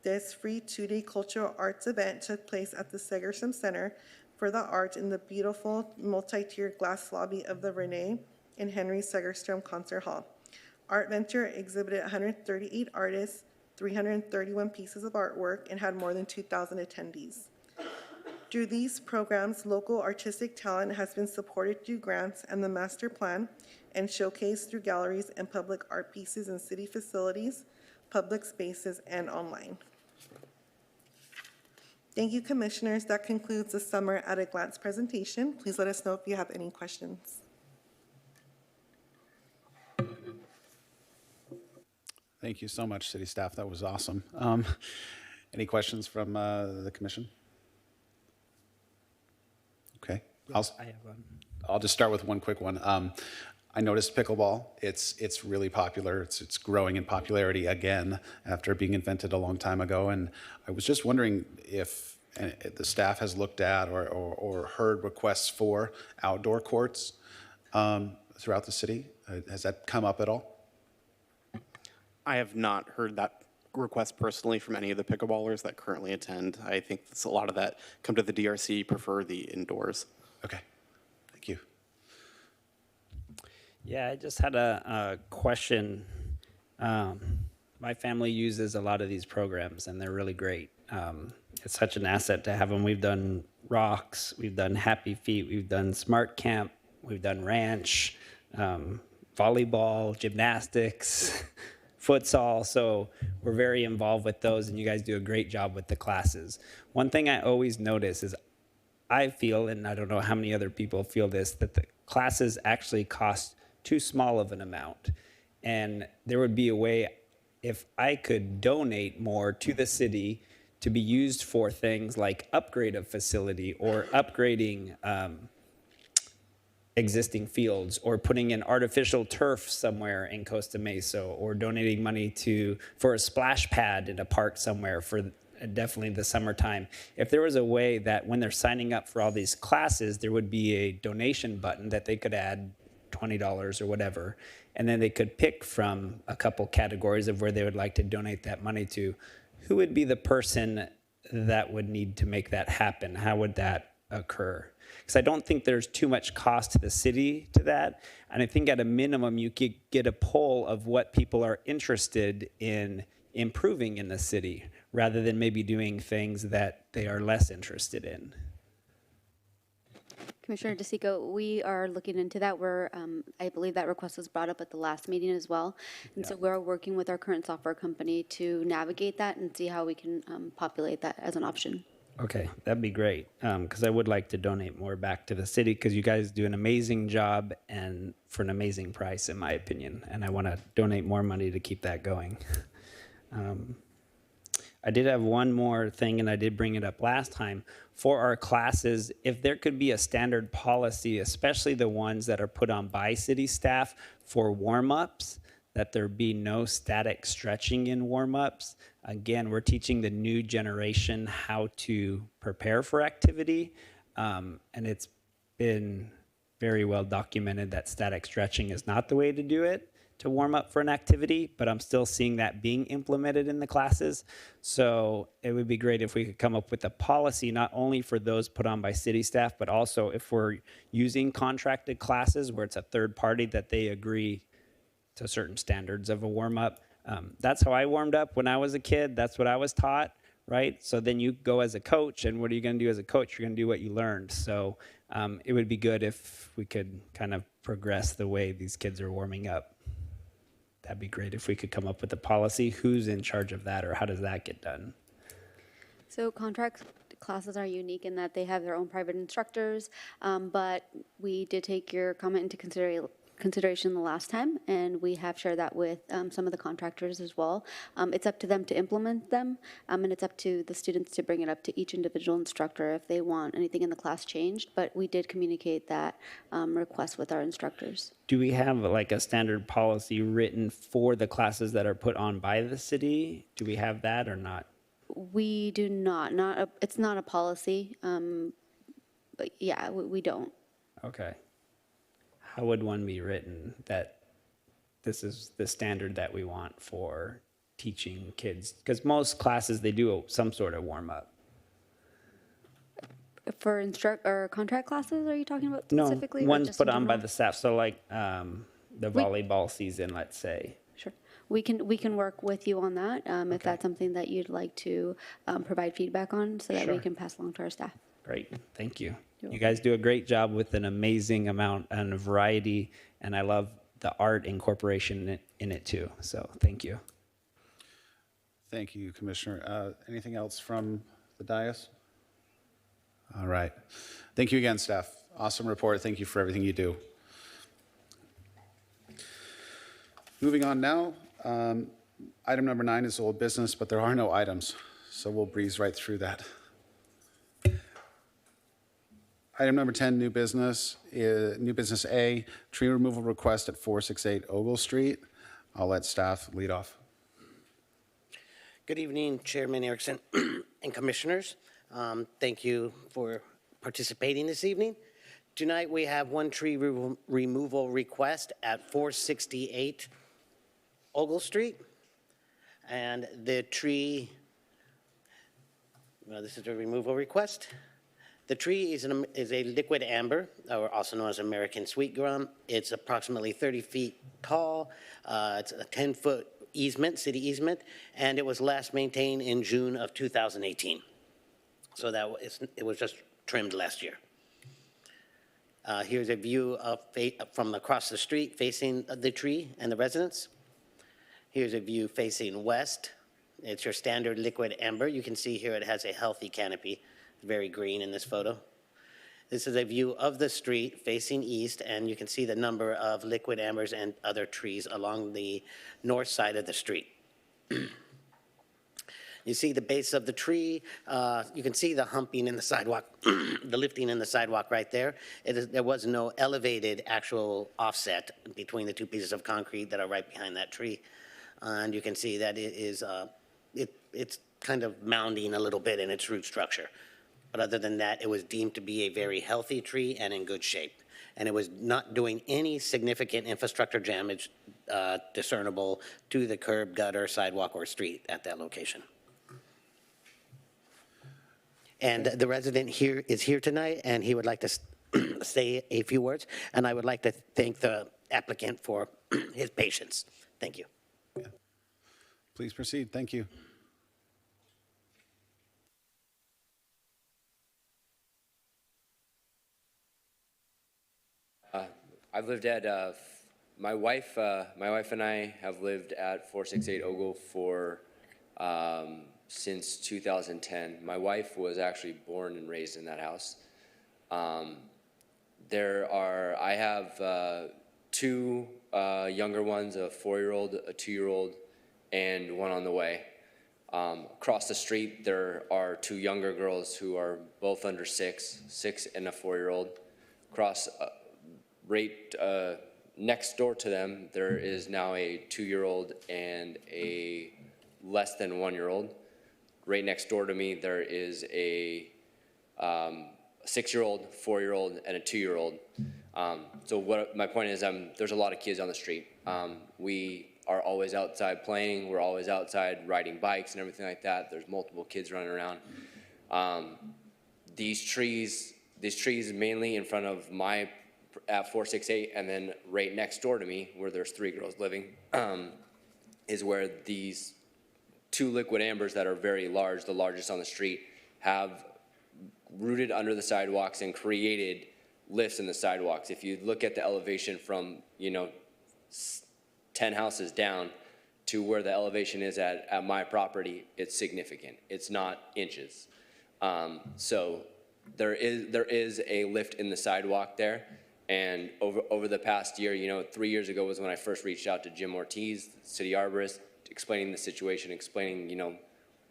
This free two-day cultural arts event took place at the Segerstrom Center for the Arts in the beautiful multi-tiered glass lobby of the Renee and Henry Segerstrom Concert Hall. Art Venture exhibited 138 artists, 331 pieces of artwork, and had more than 2,000 attendees. Through these programs, local artistic talent has been supported through grants and the master plan and showcased through galleries and public art pieces in city facilities, public spaces, and online. Thank you, Commissioners. That concludes the Summer at a Glance presentation. Please let us know if you have any questions. Thank you so much, City staff. That was awesome. Any questions from the Commission? Okay. I have one. I'll just start with one quick one. I noticed pickleball. It's really popular. It's growing in popularity again after being invented a long time ago. And I was just wondering if the staff has looked at or heard requests for outdoor courts throughout the city. Has that come up at all? I have not heard that request personally from any of the pickleballers that currently attend. I think that's a lot of that come to the DRC, prefer the indoors. Okay, thank you. Yeah, I just had a question. My family uses a lot of these programs, and they're really great. It's such an asset to have them. We've done Rocks, we've done Happy Feet, we've done Smart Camp, we've done Ranch, volleyball, gymnastics, futsal. So we're very involved with those, and you guys do a great job with the classes. One thing I always notice is I feel, and I don't know how many other people feel this, that the classes actually cost too small of an amount. And there would be a way, if I could donate more to the city to be used for things like upgrade of facility or upgrading existing fields or putting in artificial turf somewhere in Costa Mesa or donating money for a splash pad in a park somewhere for definitely the summertime. If there was a way that when they're signing up for all these classes, there would be a donation button that they could add $20 or whatever, and then they could pick from a couple categories of where they would like to donate that money to. Who would be the person that would need to make that happen? How would that occur? Because I don't think there's too much cost to the city to that. And I think at a minimum, you could get a poll of what people are interested in improving in the city rather than maybe doing things that they are less interested in. Commissioner DeSico, we are looking into that. I believe that request was brought up at the last meeting as well. And so we're working with our current software company to navigate that and see how we can populate that as an option. Okay, that'd be great, because I would like to donate more back to the city because you guys do an amazing job and for an amazing price, in my opinion. And I want to donate more money to keep that going. I did have one more thing, and I did bring it up last time. For our classes, if there could be a standard policy, especially the ones that are put on by city staff for warm-ups, that there be no static stretching in warm-ups. Again, we're teaching the new generation how to prepare for activity, and it's been very well documented that static stretching is not the way to do it to warm up for an activity, but I'm still seeing that being implemented in the classes. So it would be great if we could come up with a policy, not only for those put on by city staff, but also if we're using contracted classes where it's a third party that they agree to certain standards of a warm up. That's how I warmed up when I was a kid. That's what I was taught. right? So then you go as a coach, and what are you going to do as a coach? You're going to do what you learned. So it would be good if we could kind of progress the way these kids are warming up. That'd be great if we could come up with a policy. Who's in charge of that, or how does that get done? So contract classes are unique in that they have their own private instructors, but we did take your comment into consideration the last time, and we have shared that with some of the contractors as well. It's up to them to implement them, and it's up to the students to bring it up to each individual instructor if they want anything in the class changed, but we did communicate that request with our instructors. Do we have like a standard policy written for the classes that are put on by the city? Do we have that or not? We do not, it's not a policy, but yeah, we don't. Okay. How would one be written that this is the standard that we want for teaching kids? Because most classes, they do some sort of warm up. For or contract classes, are you talking about specifically? No, or ones just put in on by general? the staff. So like the volleyball season, let's say. Sure. We can work with you on that if that's something that you'd like to provide feedback on so that we Sure. can pass along to our staff. Great, thank you. You're You guys do a great job with an amazing amount and variety, and I love the art incorporation in it too. So thank you. Thank you, Commissioner. Anything else from the dais? All right. Thank you again, staff. Awesome report. Thank you for everything you do. Moving on now. Item number 9 is old business, but there are no items, so we'll breeze right through that. Item number 10, new business A, tree removal request at 468 Ogle Street. I'll let staff lead off. Good evening, Chairman Erickson and Commissioners. Thank you for participating this evening. Tonight we have one tree removal request at 468 Ogle Street. And the tree, well, this is a removal request. The tree is a liquid amber, or also known as American sweet gum. It's approximately 30 feet tall. It's a 10-foot easement, city easement, and it was last maintained in June of 2018. So it was just trimmed last year. Here's a view of from across the street facing the tree and the residence. Here's a view facing west. It's your standard liquid amber. You can see here it has a healthy canopy. It's very green in this photo. This is a view of the street facing east, and you can see the number of liquid ambers and other trees along the north side of the street. You see the base of the tree. You can see the humping in the sidewalk, the lifting in the sidewalk right there. There was no elevated actual offset between the two pieces of concrete that are right behind that tree. And you can see that it's kind of mounding a little bit in its root structure. But other than that, it was deemed to be a very healthy tree and in good shape. And it was not doing any significant infrastructure damage discernible to the curb, gutter, sidewalk, or street at that location. And the resident here is here tonight, and he would like to say a few words. And I would like to thank the applicant for his patience. Thank you. Please proceed. Thank you. I've lived at my wife and I have lived at 468 Ogle for since 2010. My wife was actually born and raised in that house. I have two younger ones, a 4-year-old, a 2-year-old, and one on the way. Across the street, there are 2 younger girls who are both under 6 and a 4-year-old. Right next door to them, there is now a 2-year-old and a less than 1-year-old. Right next door to me, there is a 6-year-old, 4-year-old, and a 2-year-old. So what my point is, there's a lot of kids on the street. We are always outside playing. We're always outside riding bikes and everything like that. There's multiple kids running around. These trees mainly in front of my at 468, and then right next door to me, where there's 3 girls living, is where these two liquid ambers that are very large, the largest on the street, have rooted under the sidewalks and created lifts in the sidewalks. If you look at the elevation from, 10 houses down to where the elevation is at my property, it's significant. It's not inches. So there is a lift in the sidewalk there. And over the past year, 3 years ago was when I first reached out to Jim Ortiz, city arborist, explaining the situation, explaining,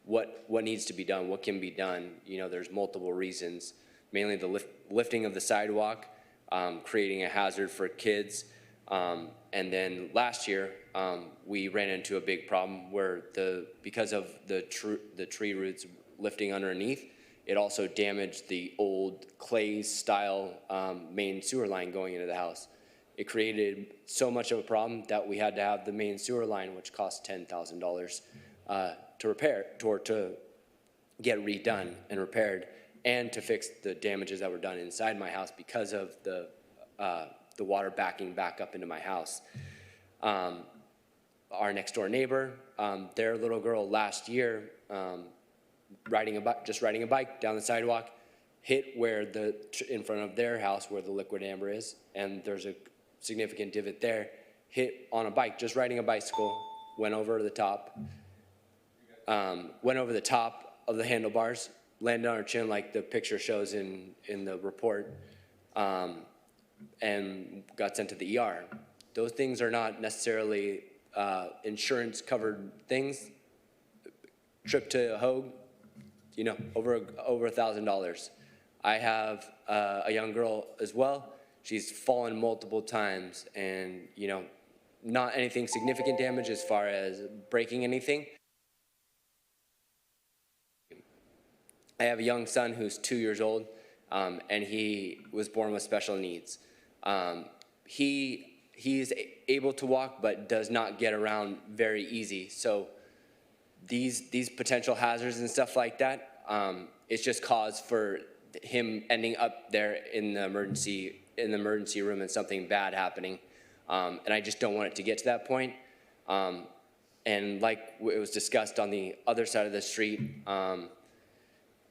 what needs to be done, what can be done. There's multiple reasons, mainly the lifting of the sidewalk, creating a hazard for kids. And then last year, we ran into a big problem where because of the tree roots lifting underneath, it also damaged the old clay style main sewer line going into the house. It created so much of a problem that we had to have the main sewer line, which cost $10,000 to repair, or to get redone and repaired, and to fix the damages that were done inside my house because of the water backing back up into my house. Our next door neighbor, their little girl last year, riding a bike down the sidewalk, hit in front of their house where the liquid amber is, and there's a significant divot there, hit on a bike, just riding a bicycle, went over the top of the handlebars, landed on her chin like the picture shows in the report, and got sent to the ER. Those things are not necessarily insurance covered things. Trip to Hogue, over $1,000. I have a young girl as well. She's fallen multiple times, and not anything significant damage as far as breaking anything. I have a young son who's 2 years old, and he was born with special needs. He's able to walk, but does not get around very easy. So these potential hazards and stuff like that, it's just cause for him ending up there in the emergency room and something bad happening. And I just don't want it to get to that point. And like it was discussed on the other side of the street,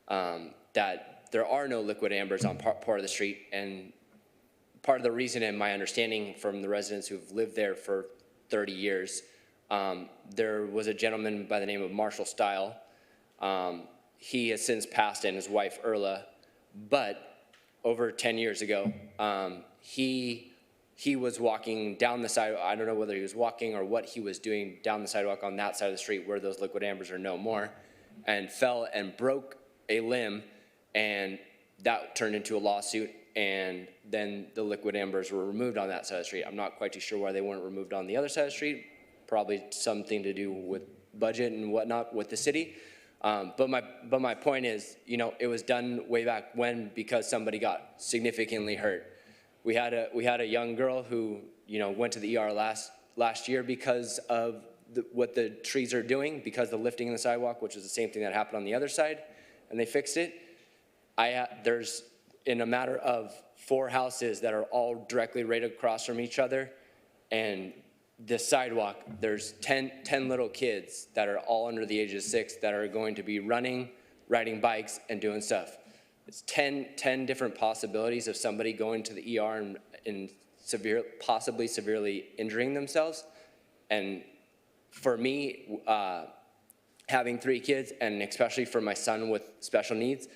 that there are no liquid ambers on part of the street. And part of the reason, and my understanding from the residents who've lived there for 30 years, there was a gentleman by the name of Marshall Style. He has since passed, and his wife Erla, but over 10 years ago, he was walking down the sidewalk. I don't know whether he was walking or what he was doing down the sidewalk on that side of the street where those liquid ambers are no more, and fell and broke a limb, and that turned into a lawsuit, and then the liquid ambers were removed on that side of the street. I'm not quite too sure why they weren't removed on the other side of the street. Probably something to do with budget and whatnot with the city. But my point is, it was done way back when because somebody got significantly hurt. We had a young girl who went to the ER last year because of what the trees are doing, because the lifting in the sidewalk, which is the same thing that happened on the other side, and they fixed it. There's in a matter of 4 houses that are all directly right across from each other, and the sidewalk, there's 10 little kids that are all under the age of 6 that are going to be running, riding bikes, and doing stuff. It's 10 different possibilities of somebody going to the ER and possibly severely injuring themselves. And for me, having 3 kids, and especially for my son with special needs,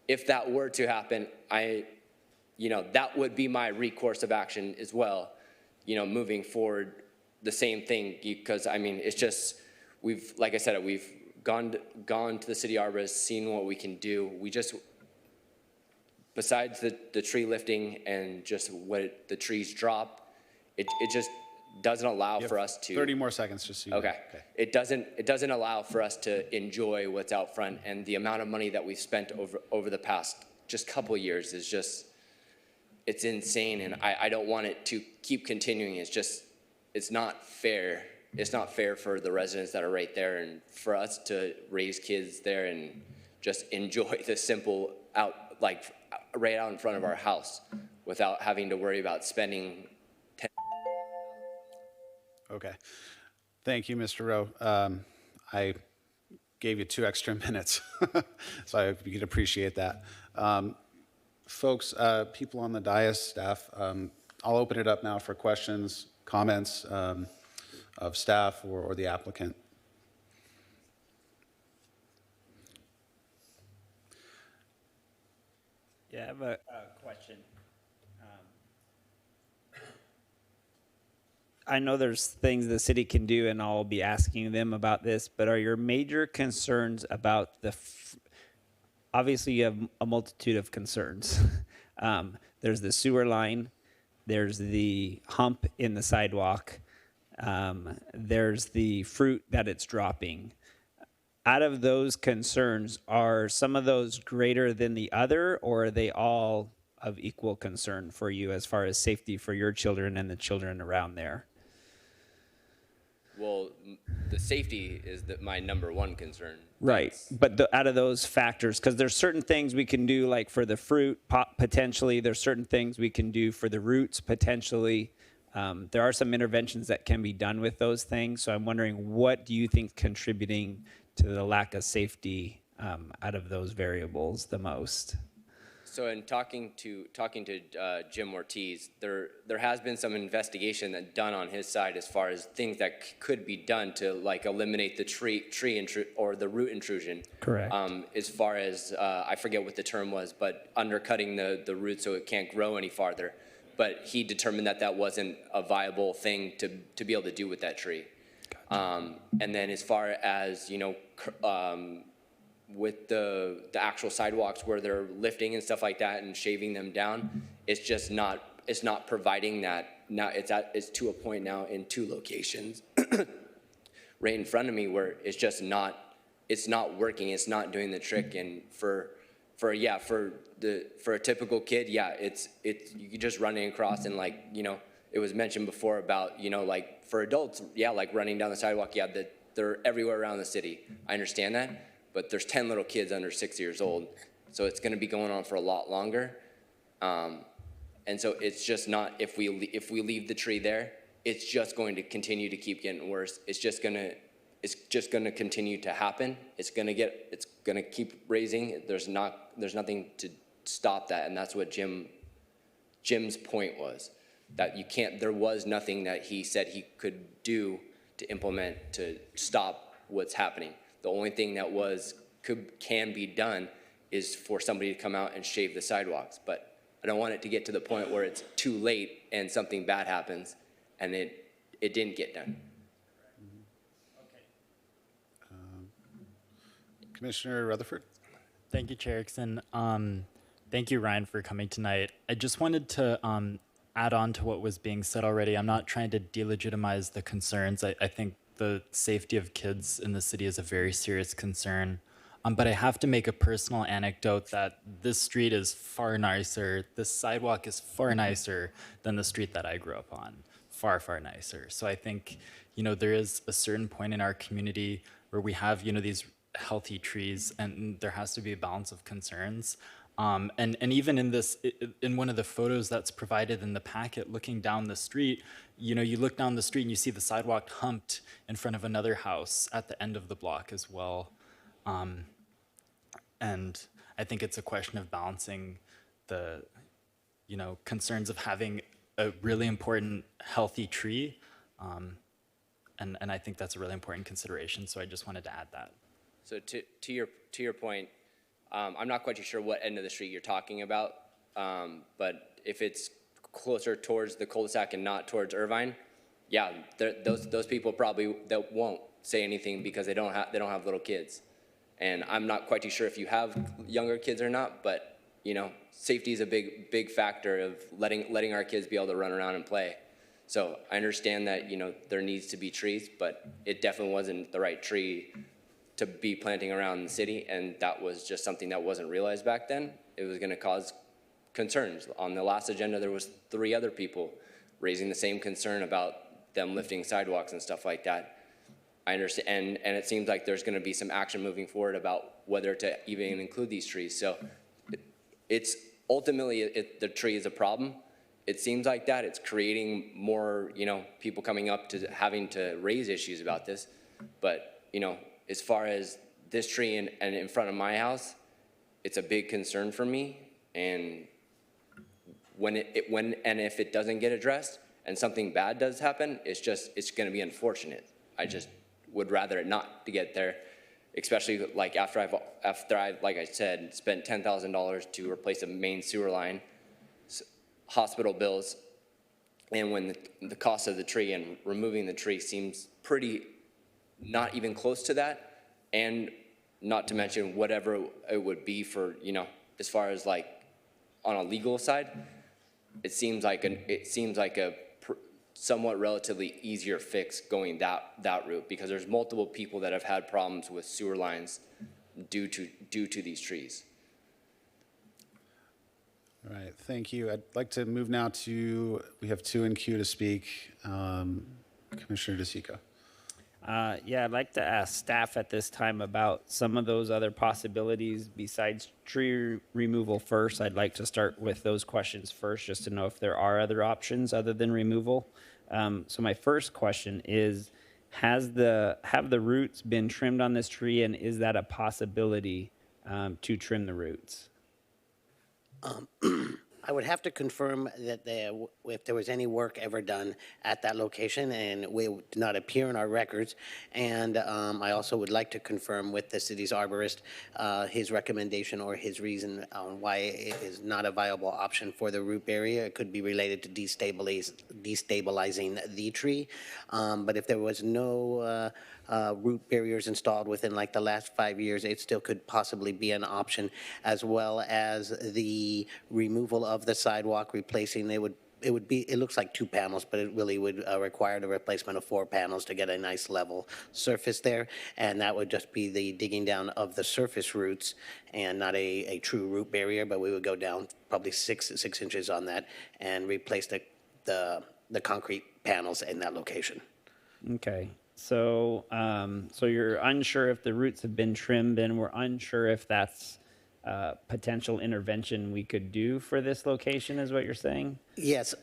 if that were to happen, that would be my recourse of action as well, moving forward. The same thing, because it's just, like I said, we've gone to the city arborist, seen what we can do. We just, besides the tree lifting and just what the trees drop, it just doesn't allow for us to. 30 more seconds, just so you know. Okay. It doesn't allow for us to enjoy what's out front, and the amount of money that we've spent over the past just couple years is just, it's insane, and I don't want it to keep continuing. It's not fair. It's not fair for the residents that are right there, and for us to raise kids there and just enjoy the simple right out in front of our house without having to worry about spending. Okay. Thank you, Mr. Rowe. I gave you 2 extra minutes, so I hope you can appreciate that. Folks, people on the dais, staff, I'll open it up now for questions, comments of staff or the applicant. Yeah, I have a question. I know there's things the city can do, and I'll be asking them about this, but are your major concerns about obviously you have a multitude of concerns. There's the sewer line, there's the hump in the sidewalk, there's the fruit that it's dropping. Out of those concerns, are some of those greater than the other, or are they all of equal concern for you as far as safety for your children and the children around there? Well, the safety is my number one concern. Right, but out of those factors, because there's certain things we can do, like for the fruit, potentially. There's certain things we can do for the roots, potentially. There are some interventions that can be done with those things. So I'm wondering, what do you think contributing to the lack of safety out of those variables the most? So in talking to Jim Ortiz, there has been some investigation done on his side as far as things that could be done to like eliminate the or the root intrusion. Correct. As far as I forget what the term was, but undercutting the root so it can't grow any farther. But he determined that wasn't a viable thing to be able to do with that tree. Gotcha. And then as far as with the actual sidewalks where they're lifting and stuff like that and shaving them down, it's not providing that. Now it's to a point now in 2 locations right in front of me where it's not working. It's not doing the trick. And for a typical kid, it's you just running across, and like, it was mentioned before about, like for adults, like running down the sidewalk, they're everywhere around the city. I understand that. But there's 10 little kids under 6 years old, so it's going to be going on for a lot longer. And so it's just not, if we leave the tree there, it's just going to continue to keep getting worse. It's just going to continue to happen. It's going to keep raising. There's nothing to stop that, and that's what Jim's point was, that there was nothing that he said he could do to implement to stop what's happening. The only thing that can be done is for somebody to come out and shave the sidewalks. But I don't want it to get to the point where it's too late and something bad happens and it didn't get done. Commissioner Rutherford. Thank you, Chair Erickson. Thank you, Ryan, for coming tonight. I just wanted to add on to what was being said already. I'm not trying to delegitimize the concerns. I think the safety of kids in the city is a very serious concern. But I have to make a personal anecdote that this street is far nicer. This sidewalk is far nicer than the street that I grew up on. Far, far nicer. So I think, there is a certain point in our community where we have, these healthy trees, and there has to be a balance of concerns. And even in one of the photos that's provided in the packet, looking down the street, you look down the street and you see the sidewalk humped in front of another house at the end of the block as well. And I think it's a question of balancing the, concerns of having a really important healthy tree. And I think that's a really important consideration. So I just wanted to add that. So to your point, I'm not quite sure what end of the street you're talking about, but if it's closer towards the cul-de-sac and not towards Irvine, those people probably that won't say anything because they don't have little kids, and I'm not quite sure if you have younger kids or not, but safety is a big factor of letting our kids be able to run around and play. So I understand that there needs to be trees, but it definitely wasn't the right tree to be planting around the city, and that was just something that wasn't realized back then. It was going to cause concerns. On the last agenda, there was 3 other people raising the same concern about them lifting sidewalks and stuff like that. I understand, and it seems like there's going to be some action moving forward about whether to even include these trees. So it's ultimately the tree is a problem. It seems like that. It's creating more, people coming up to having to raise issues about this. But, as far as this tree and in front of my house, it's a big concern for me. And when if it doesn't get addressed and something bad does happen, it's going to be unfortunate. I just would rather it not to get there, especially like after I've like I said, spent $10,000 to replace a main sewer line, hospital bills, and when the cost of the tree and removing the tree seems pretty not even close to that, and not to mention whatever it would be for, as far as like on a legal side, it seems like a somewhat relatively easier fix going that route, because there's multiple people that have had problems with sewer lines due to these trees. All right, thank you. I'd like to move now to, we have two in queue to speak. Commissioner DeSico. Yeah, I'd like to ask staff at this time about some of those other possibilities besides tree removal first. I'd like to start with those questions first, just to know if there are other options other than removal. So my first question is, have the roots been trimmed on this tree, and is that a possibility to trim the roots? I would have to confirm that if there was any work ever done at that location, and it did not appear in our records. And I also would like to confirm with the city's arborist his recommendation or his reason on why it is not a viable option for the root barrier. It could be related to destabilizing the tree. But if there was no root barriers installed within like the last 5 years, it still could possibly be an option, as well as the removal of the sidewalk, replacing it looks like 2 panels, but it really would require the replacement of 4 panels to get a nice level surface there, and that would just be the digging down of the surface roots and not a true root barrier, but we would go down probably 6 inches on that and replace the concrete panels in that location. Okay. So, so you're unsure if the roots have been trimmed, and we're unsure if that's potential intervention we could do for this location, is what you're saying? Yes,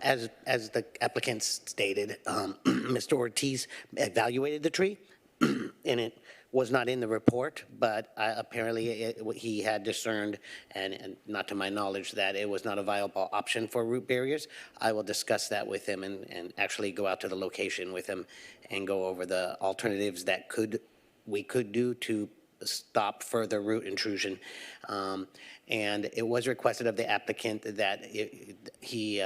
as the applicant stated, Mr. Ortiz evaluated the tree, and it was not in the report, but apparently he had discerned, and not to my knowledge, that it was not a viable option for root barriers. I will discuss that with him and actually go out to the location with him and go over the alternatives that we could do to stop further root intrusion. And it was requested of the applicant that he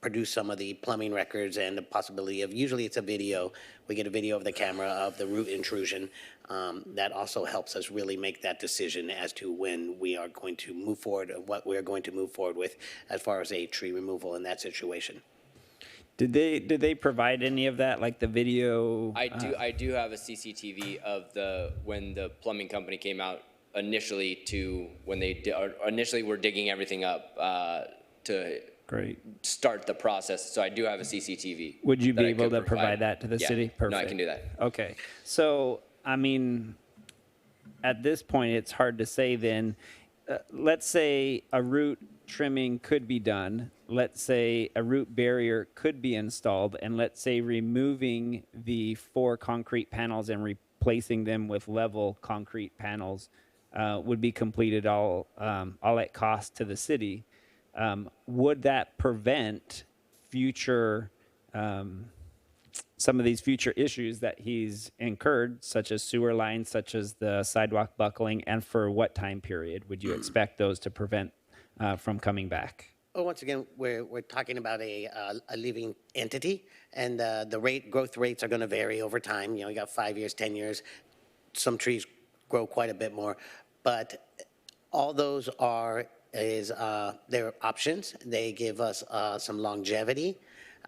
produce some of the plumbing records and the possibility of, usually it's a video, we get a video of the camera of the root intrusion. That also helps us really make that decision as to when we are going to move forward, or what we're going to move forward with as far as a tree removal in that situation. Did they provide any of that, like the video? I do have a CCTV of when the plumbing company came out initially to when they initially were digging everything up to start the process. So I do have a CCTV. Would you be able to provide that to the city? Perfect. No, I can do that. Okay. So, I mean, at this point, it's hard to say then. Let's say a root trimming could be done. Let's say a root barrier could be installed. And let's say removing the 4 concrete panels and replacing them with level concrete panels would be completed all at cost to the city. Would that prevent future, some of these future issues that he's incurred, such as sewer lines, such as the sidewalk buckling, and for what time period would you expect those to prevent from coming back? Well, once again, we're talking about a living entity, and the growth rates are going to vary over time. You got 5 years, 10 years. Some trees grow quite a bit more, but all those they're options. They give us some longevity.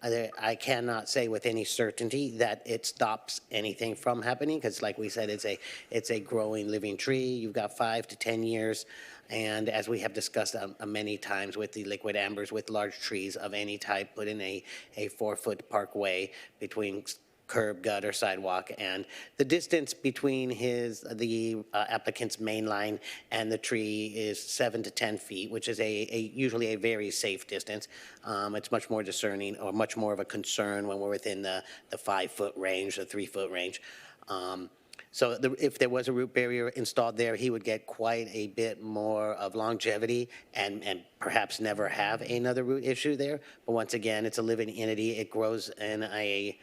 I cannot say with any certainty that it stops anything from happening, because like we said, it's a growing living tree. You've got 5 to 10 years. And as we have discussed many times with the liquid ambers, with large trees of any type, put in a 4-foot parkway between curb, gutter, sidewalk, and the distance between the applicant's main line and the tree is 7 to 10 feet, which is usually a very safe distance. It's much more discerning, or much more of a concern when we're within the 5-foot range, the 3-foot range. So if there was a root barrier installed there, he would get quite a bit more of longevity and perhaps never have another root issue there. But once again, it's a living entity. It grows in a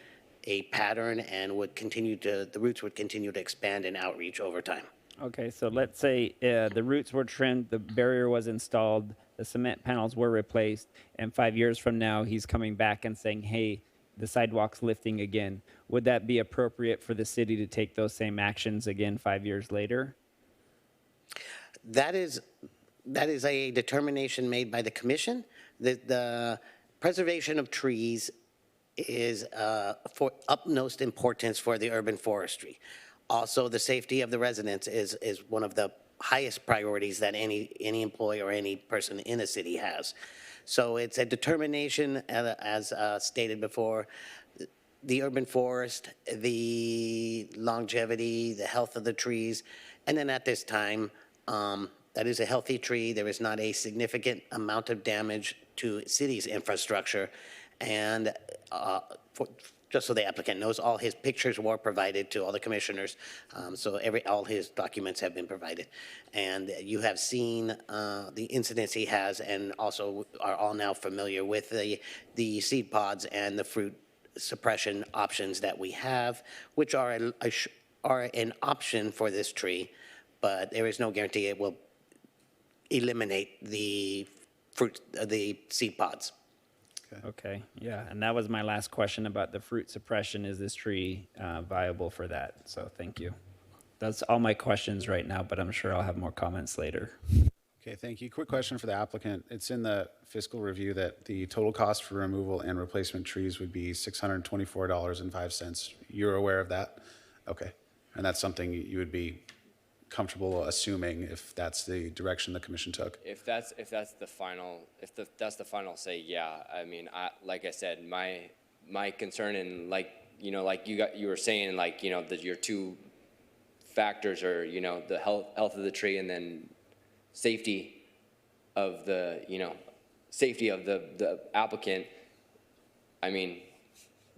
pattern and the roots would continue to expand and outreach over time. Okay, so let's say the roots were trimmed, the barrier was installed, the cement panels were replaced, and 5 years from now, he's coming back and saying, hey, the sidewalk's lifting again. Would that be appropriate for the city to take those same actions again 5 years later? That is a determination made by the commission. The preservation of trees is for utmost importance for the urban forestry. Also, the safety of the residents is one of the highest priorities that any employee or any person in a city has. So it's a determination, as stated before, the urban forest, the longevity, the health of the trees, and then at this time, that is a healthy tree. There is not a significant amount of damage to city's infrastructure, and just so the applicant knows, all his pictures were provided to all the commissioners, so all his documents have been provided. And you have seen the incidents he has, and also are all now familiar with the seed pods and the fruit suppression options that we have, which are an option for this tree, but there is no guarantee it will eliminate the seed pods. Okay, yeah, and that was my last question about the fruit suppression. Is this tree viable for that? So thank you. That's all my questions right now, but I'm sure I'll have more comments later. Okay, thank you. Quick question for the applicant. It's in the fiscal review that the total cost for removal and replacement trees would be $624.05. You're aware of that? Okay, and that's something you would be comfortable assuming if that's the direction the commission took? If that's the final say, yeah. I mean, like I said, my concern, and like you were saying, like, you know, that your two factors are, you know, the health of the tree and then safety of the applicant. I mean,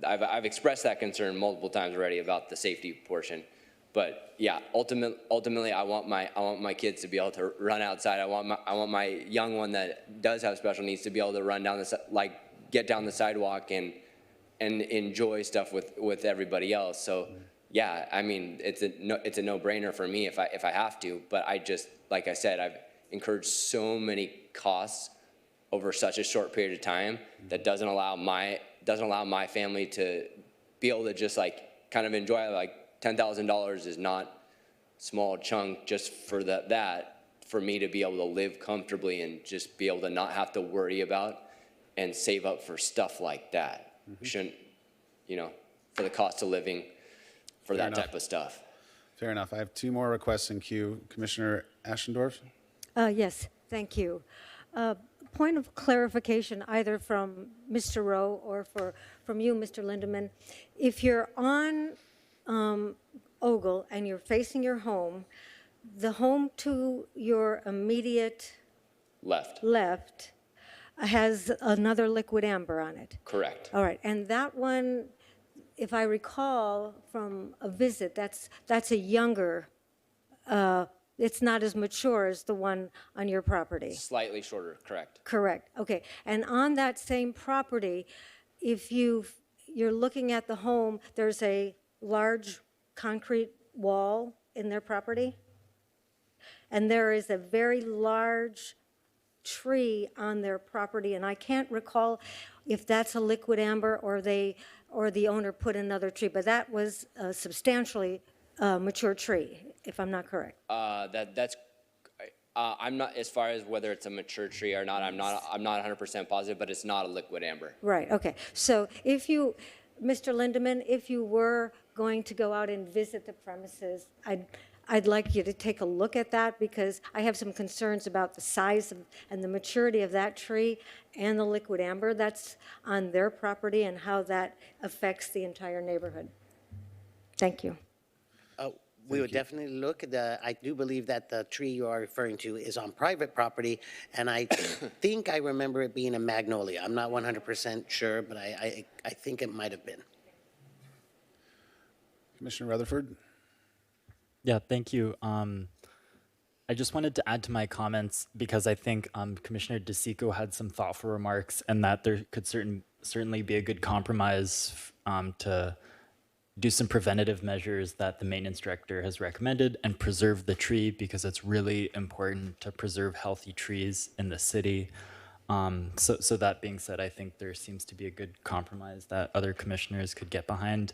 I've expressed that concern multiple times already about the safety portion. But yeah, ultimately, I want my kids to be able to run outside. I want my young one that does have special needs to be able to run down get down the sidewalk and enjoy stuff with everybody else. So yeah, I mean, it's a no-brainer for me if I have to. But I just, like I said, I've incurred so many costs over such a short period of time that doesn't allow my family to be able to just kind of enjoy it. Like, $10,000 is not small chunk just for that for me to be able to live comfortably and just be able to not have to worry about and save up for stuff like that. Shouldn't, you know, for the cost of living, for that type of stuff. Fair enough. I have two more requests in queue. Commissioner Ashendorf? Yes, thank you. Point of clarification, either from Mr. Rowe or from you, Mr. Lindeman. If you're on Ogle and you're facing your home, the home to your immediate left has another liquid amber on it. Correct. All right, and that one, if I recall from a visit, that's a younger, it's not as mature as the one on your property. Slightly shorter, correct. Correct, okay. And on that same property, if you're looking at the home, there's a large concrete wall in their property, and there is a very large tree on their property, and I can't recall if that's a liquid amber or the owner put another tree, but that was a substantially mature tree, if I'm not correct. I'm not, as far as whether it's a mature tree or not, I'm not 100% positive, but it's not a liquid amber. Right, okay. So if you, Mr. Lindeman, if you were going to go out and visit the premises, I'd like you to take a look at that, because I have some concerns about the size and the maturity of that tree and the liquid amber that's on their property and how that affects the entire neighborhood. Thank you. We would definitely look at I do believe that the tree you are referring to is on private property, and I think I remember it being a magnolia. I'm not 100% sure, but I think it might have been. Commissioner Rutherford? Yeah, thank you. I just wanted to add to my comments because I think Commissioner DeSico had some thoughtful remarks, and that there could certainly be a good compromise to do some preventative measures that the maintenance director has recommended and preserve the tree, because it's really important to preserve healthy trees in the city. So that being said, I think there seems to be a good compromise that other commissioners could get behind.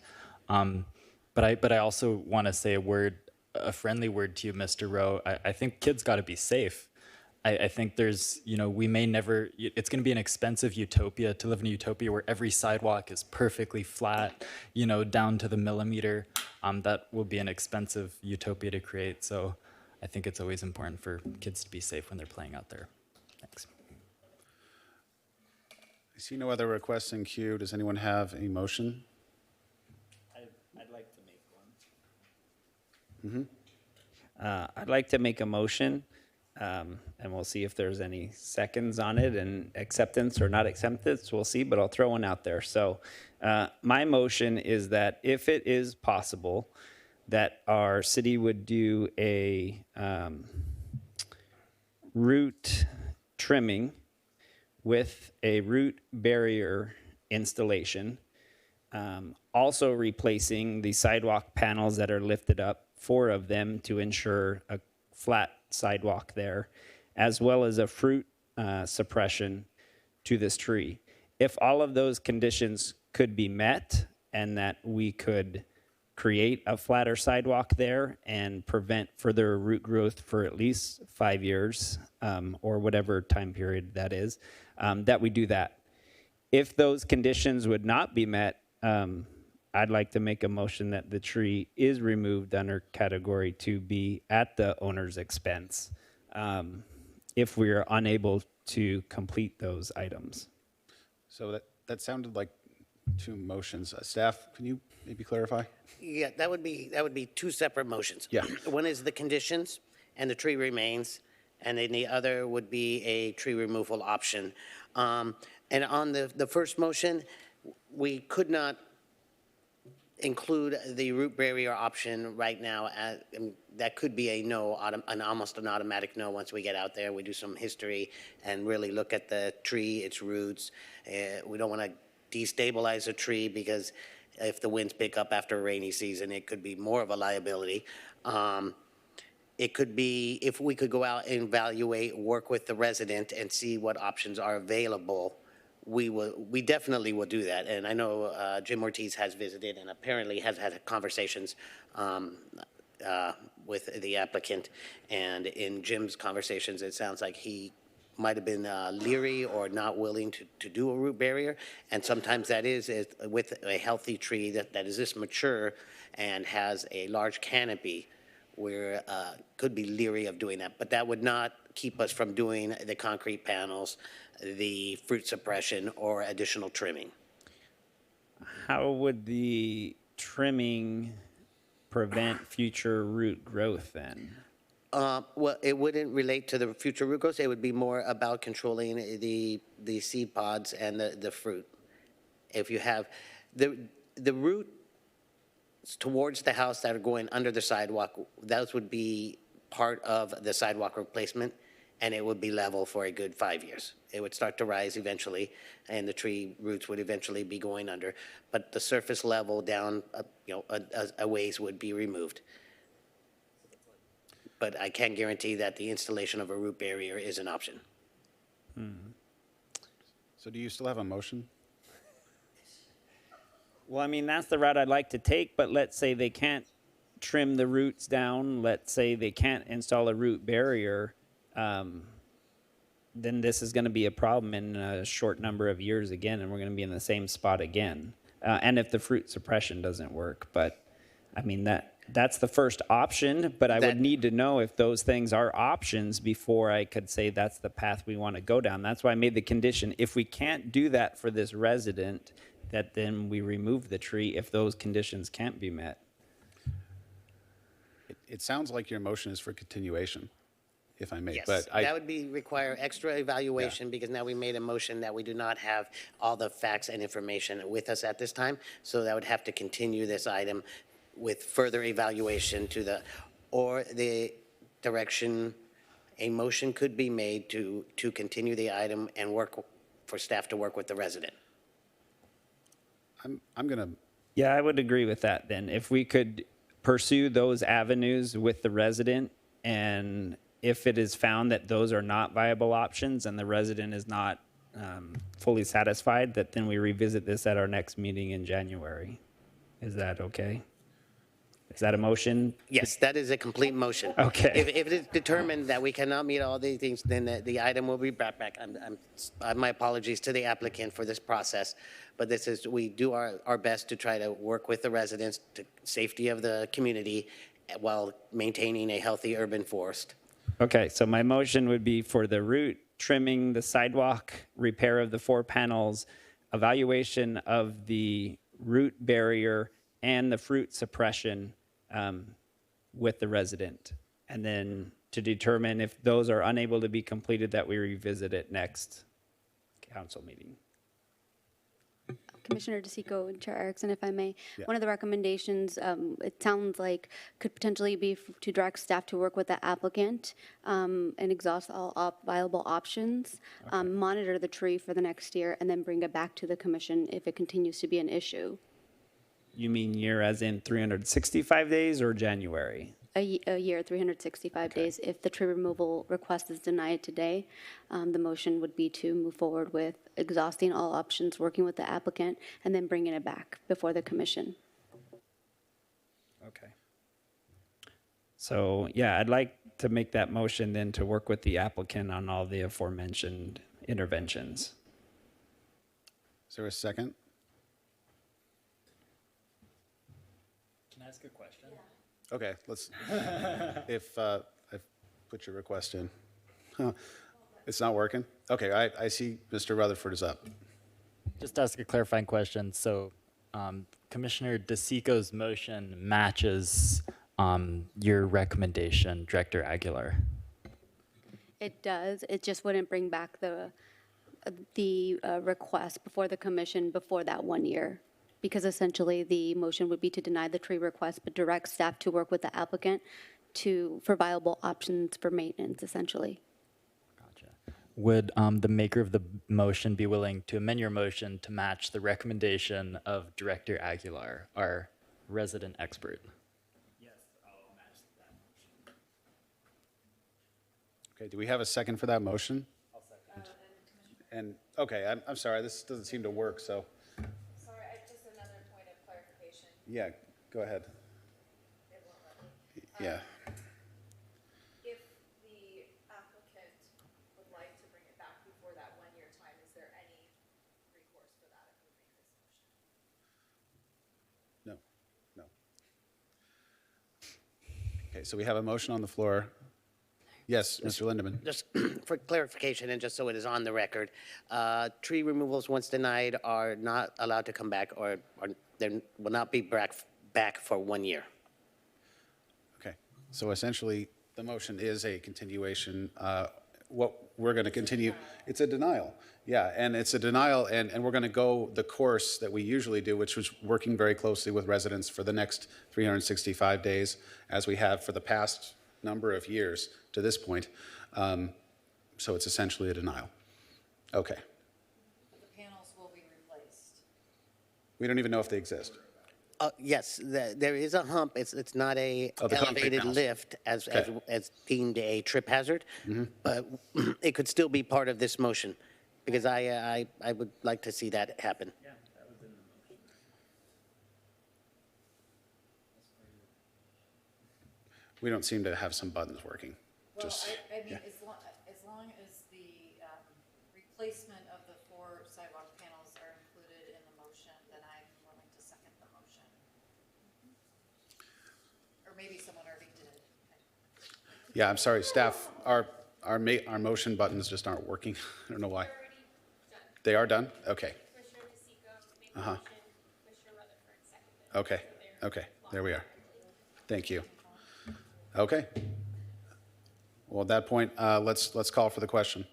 But I also want to say a friendly word to you, Mr. Rowe. I think kids got to be safe. I think there's, we may never, it's going to be an expensive utopia to live in a utopia where every sidewalk is perfectly flat, down to the millimeter. That will be an expensive utopia to create. So I think it's always important for kids to be safe when they're playing out there. Thanks. I see no other requests in queue. Does anyone have a motion? I'd like to make one. I'd like to make a motion, and we'll see if there's any seconds on it and acceptance or not acceptance. We'll see, but I'll throw one out there. So my motion is that if it is possible, that our city would do a root trimming with a root barrier installation, also replacing the sidewalk panels that are lifted up, 4 of them, to ensure a flat sidewalk there, as well as a fruit suppression to this tree. If all of those conditions could be met and that we could create a flatter sidewalk there and prevent further root growth for at least 5 years, or whatever time period that is, that we do that. If those conditions would not be met, I'd like to make a motion that the tree is removed under Category 2B at the owner's expense, if we are unable to complete those items. So that sounded like 2 motions. Staff, can you maybe clarify? Yeah, that would be 2 separate motions. Yeah. One is the conditions, and the tree remains, and then the other would be a tree removal option. And on the first motion, we could not include the root barrier option right now. That could be a no, almost an automatic no once we get out there. We do some history and really look at the tree, its roots. We don't want to destabilize a tree, because if the winds pick up after a rainy season, it could be more of a liability. It could be, if we could go out and evaluate, work with the resident and see what options are available, we definitely will do that. And I know Jim Ortiz has visited and apparently has had conversations with the applicant. And in Jim's conversations, it sounds like he might have been leery or not willing to do a root barrier. And sometimes that is with a healthy tree that is this mature and has a large canopy, where could be leery of doing that. But that would not keep us from doing the concrete panels, the fruit suppression, or additional trimming. How would the trimming prevent future root growth then? Well, it wouldn't relate to the future root growth. It would be more about controlling the seed pods and the fruit. If you have the root towards the house that are going under the sidewalk, those would be part of the sidewalk replacement, and it would be level for a good 5 years. It would start to rise eventually, and the tree roots would eventually be going under, but the surface level down, a ways would be removed. But I can guarantee that the installation of a root barrier is an option. So do you still have a motion? Well, I mean, that's the route I'd like to take, but let's say they can't trim the roots down. Let's say they can't install a root barrier. Then this is going to be a problem in a short number of years again, and we're going to be in the same spot again. And if the fruit suppression doesn't work. But, I mean, that's the first option, but I would need to know if those things are options before I could say that's the path we want to go down. That's why I made the condition. If we can't do that for this resident, that then we remove the tree if those conditions can't be met. It sounds like your motion is for continuation, if I may. Yes, But that would require extra evaluation, because now we made a motion that we do not have all the facts and information with us at this time. So that would have to continue this item with further evaluation to the or the direction, a motion could be made to continue the item and work, for staff to work with the resident. I'm going to, Yeah, I would agree with that then. If we could pursue those avenues with the resident, and if it is found that those are not viable options and the resident is not fully satisfied, that then we revisit this at our next meeting in January. Is that okay? Is that a motion? Yes, that is a complete motion. Okay. If it is determined that we cannot meet all these things, then the item will be brought back. My apologies to the applicant for this process, but we do our best to try to work with the residents to safety of the community while maintaining a healthy urban forest. Okay, so my motion would be for the route, trimming the sidewalk, repair of the 4 panels, evaluation of the root barrier and the fruit suppression with the resident. And then to determine if those are unable to be completed, that we revisit it next council meeting. Commissioner DeSico and Chair Erickson, if I may. Yeah. One of the recommendations, it sounds like, could potentially be to direct staff to work with the applicant and exhaust all viable options, monitor the tree for the next year, and then bring it back to the commission if it continues to be an issue. You mean year as in 365 days or January? A year, 365 days. If the tree removal request is denied today, the motion would be to move forward with exhausting all options, working with the applicant, and then bringing it back before the commission. Okay. So, yeah, I'd like to make that motion then to work with the applicant on all the aforementioned interventions. is there a second? Can I ask a question? Okay, let's, if I put your request in. Huh, it's not working? Okay, I see Mr. Rutherford is up. Just ask a clarifying question. So Commissioner DeSico's motion matches your recommendation, Director Aguilar. It does. It just wouldn't bring back the request before the commission before that 1 year. Because essentially the motion would be to deny the tree request, but direct staff to work with the applicant for viable options for maintenance, essentially. Gotcha. Would the maker of the motion be willing to amend your motion to match the recommendation of Director Aguilar, our resident expert? Yes, I'll match that motion. Okay, do we have a second for that motion? I'll second. And, okay, I'm sorry, this doesn't seem to work, so, Sorry, just another point of clarification. yeah, go ahead. It won't let me. Yeah. If the applicant would like to bring it back before that 1 year time, is there any recourse for that if we make this motion? No. Okay, so we have a motion on the floor. Yes, Mr. Lindeman. Just for clarification and just so it is on the record, tree removals once denied are not allowed to come back or they will not be back for 1 year. Okay, so essentially, the motion is a continuation. What we're going to continue, it's a denial. Yeah, and it's a denial, and we're going to go the course that we usually do, which was working very closely with residents for the next 365 days, as we have for the past number of years to this point. So it's essentially a denial. Okay. The panels will be replaced. We don't even know if they exist. Yes, there is a hump. It's not a Oh, the concrete elevated panels. lift Okay. as deemed a trip hazard, but it could still be part of this motion because I would like to see that happen. Yeah, that was in the motion. We don't seem to have some buttons working. Well, Just, I mean, yeah. as long as the replacement of the 4 sidewalk panels are included in the motion, then I'm willing to second the motion. Or maybe someone already did. Yeah, I'm sorry, staff, our motion buttons just aren't working. I don't know why. They are done? Okay. Commissioner DeSico made Uh-huh. the motion, Commissioner Rutherford seconded. Okay, there we are. Thank you. Okay. Well, at that point, let's call for the question.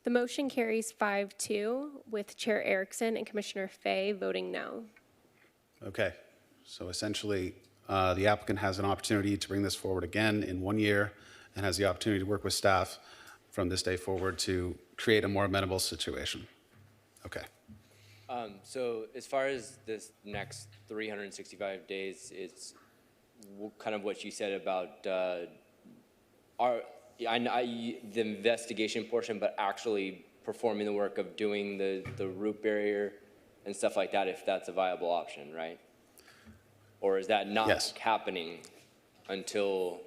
The motion carries 5-2 with Chair Erickson and Commissioner Fay voting no. Okay, so essentially, the applicant has an opportunity to bring this forward again in 1 year and has the opportunity to work with staff from this day forward to create a more amenable situation. Okay. So as far as this next 365 days, it's kind of what you said about the investigation portion, but actually performing the work of doing the root barrier and stuff like that, if that's a viable option, right? Or is that not happening until?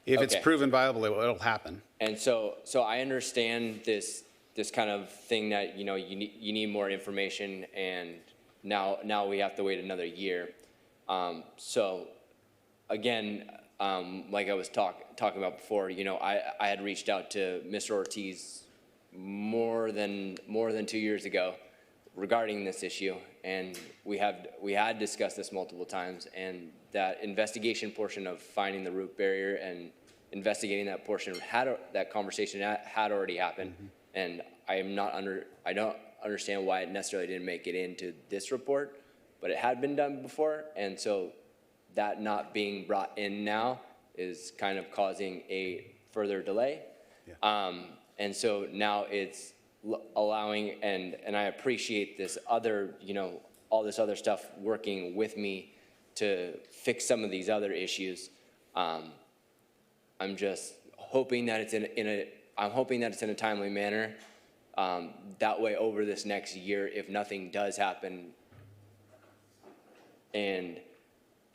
If it's proven viable, it'll happen. And so I understand this kind of thing that, you know, you need more information, and now we have to wait another year. So again, like I was talking about before, you know, I had reached out to Mr. Ortiz more than 2 years ago regarding this issue, and we had discussed this multiple times, and that investigation portion of finding the root barrier and investigating that portion that conversation had already happened. And I don't understand why it necessarily didn't make it into this report, but it had been done before, and so that not being brought in now is kind of causing a further delay. And so now it's allowing, and I appreciate this other, you know, all this other stuff working with me to fix some of these other issues. I'm just hoping that it's in a timely manner. That way, over this next year, if nothing does happen and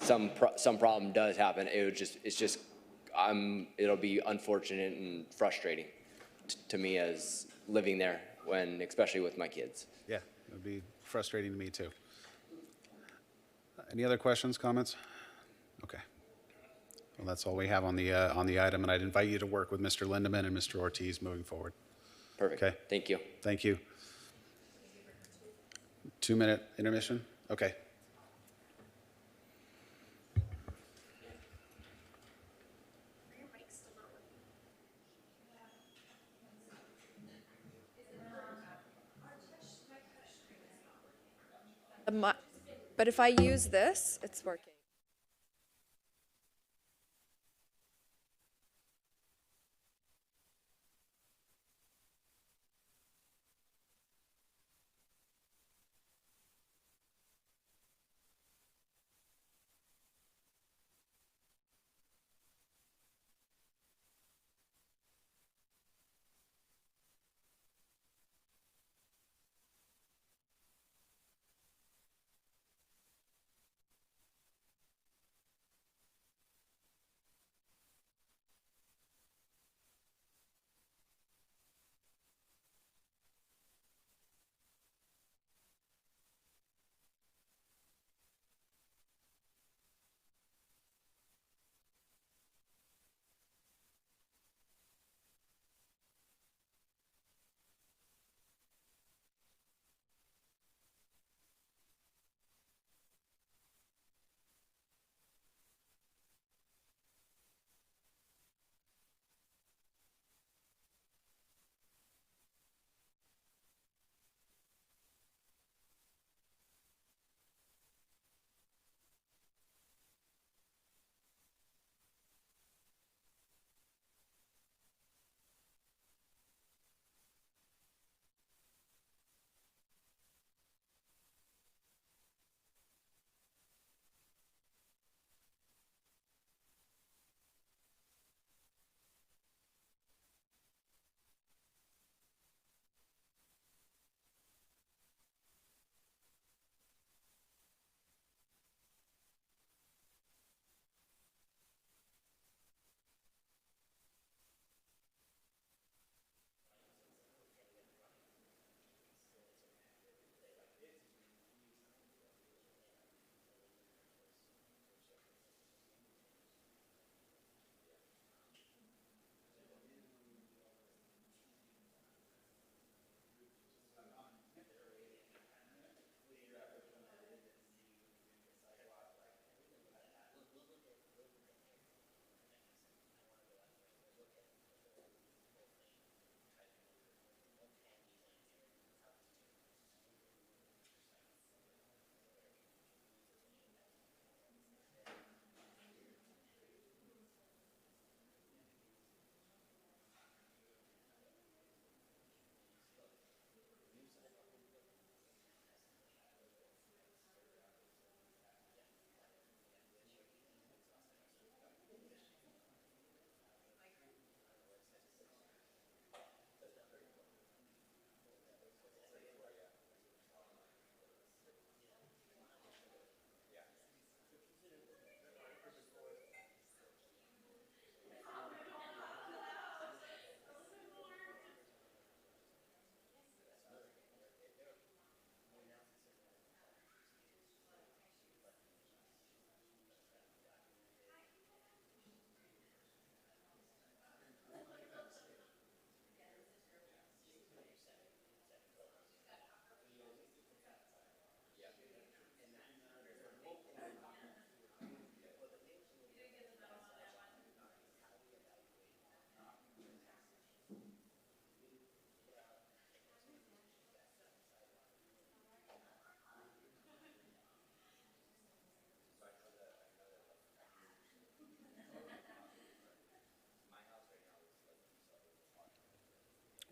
some problem does happen, it'll be unfortunate and frustrating to me as living there, especially with my kids. Yeah, it would be frustrating to me too. Any other questions, comments? Okay. Well, that's all we have on the item, and I'd invite you to work with Mr. Lindeman and Mr. Ortiz moving forward. Perfect. Okay. Thank you. Thank you. 2-minute intermission? Okay. But if I use this, it's working.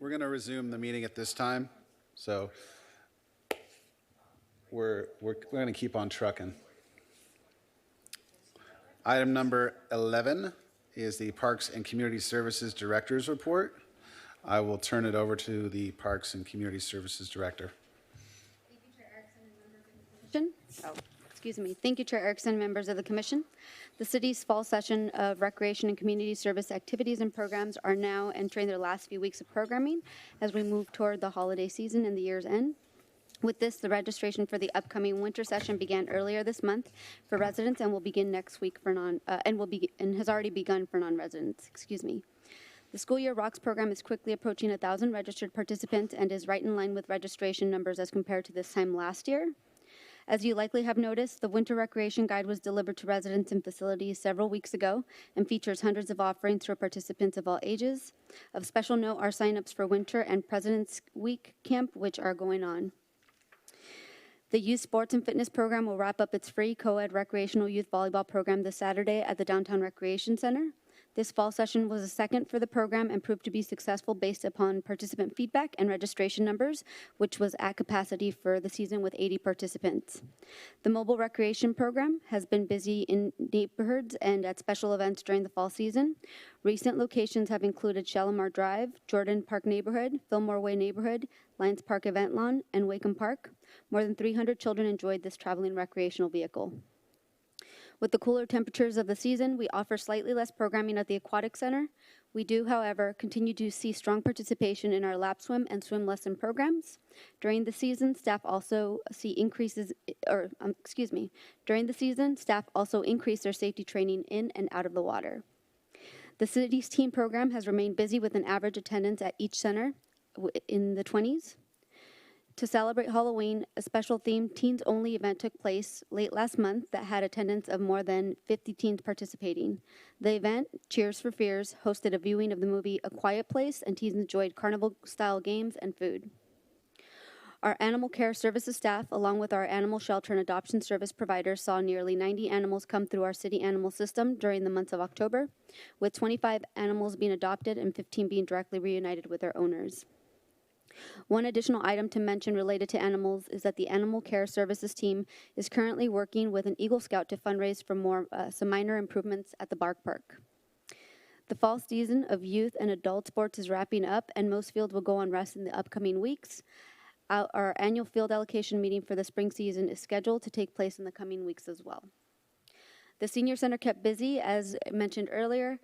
We're going to resume the meeting at this time, so we're going to keep on trucking. Item number 11 is the Parks and Community Services Director's Report. I will turn it over to the Parks and Community Services Director. Excuse me. Thank you, Chair Erickson, members of the Commission. The city's fall session of recreation and community service activities and programs are now entering their last few weeks of programming as we move toward the holiday season and the year's end. With this, the registration for the upcoming winter session began earlier this month for residents and will begin next week for and has already begun for non-residents. Excuse me. The School Year Rocks program is quickly approaching 1,000 registered participants and is right in line with registration numbers as compared to this time last year. As you likely have noticed, the Winter Recreation Guide was delivered to residents and facilities several weeks ago and features hundreds of offerings for participants of all ages. Of special note are signups for Winter and President's Week Camp, which are going on. The Youth Sports and Fitness Program will wrap up its free co-ed recreational youth volleyball program this Saturday at the Downtown Recreation Center. This fall session was a second for the program and proved to be successful based upon participant feedback and registration numbers, which was at capacity for the season with 80 participants. The mobile recreation program has been busy in neighborhoods and at special events during the fall season. Recent locations have included Shalimar Drive, Jordan Park Neighborhood, Fillmore Way Neighborhood, Lions Park Event Lawn, and Wacom Park. More than 300 children enjoyed this traveling recreational vehicle. With the cooler temperatures of the season, we offer slightly less programming at the Aquatic Center. We do, however, continue to see strong participation in our lap swim and swim lesson programs. During the season, staff also increase their safety training in and out of the water. The city's teen program has remained busy with an average attendance at each center in the 20s. To celebrate Halloween, a special themed Teens Only event took place late last month that had attendance of more than 50 teens participating. The event, Cheers for Fears, hosted a viewing of the movie A Quiet Place, and teens enjoyed carnival-style games and food. Our animal care services staff, along with our animal shelter and adoption service providers, saw nearly 90 animals come through our city animal system during the months of October, with 25 animals being adopted and 15 being directly reunited with their owners. One additional item to mention related to animals is that the Animal Care Services team is currently working with an Eagle Scout to fundraise for some minor improvements at the Bark Park. The fall season of youth and adult sports is wrapping up, and most fields will go on rest in the upcoming weeks. Our annual field allocation meeting for the spring season is scheduled to take place in the coming weeks as well. The Senior Center kept busy, as mentioned earlier,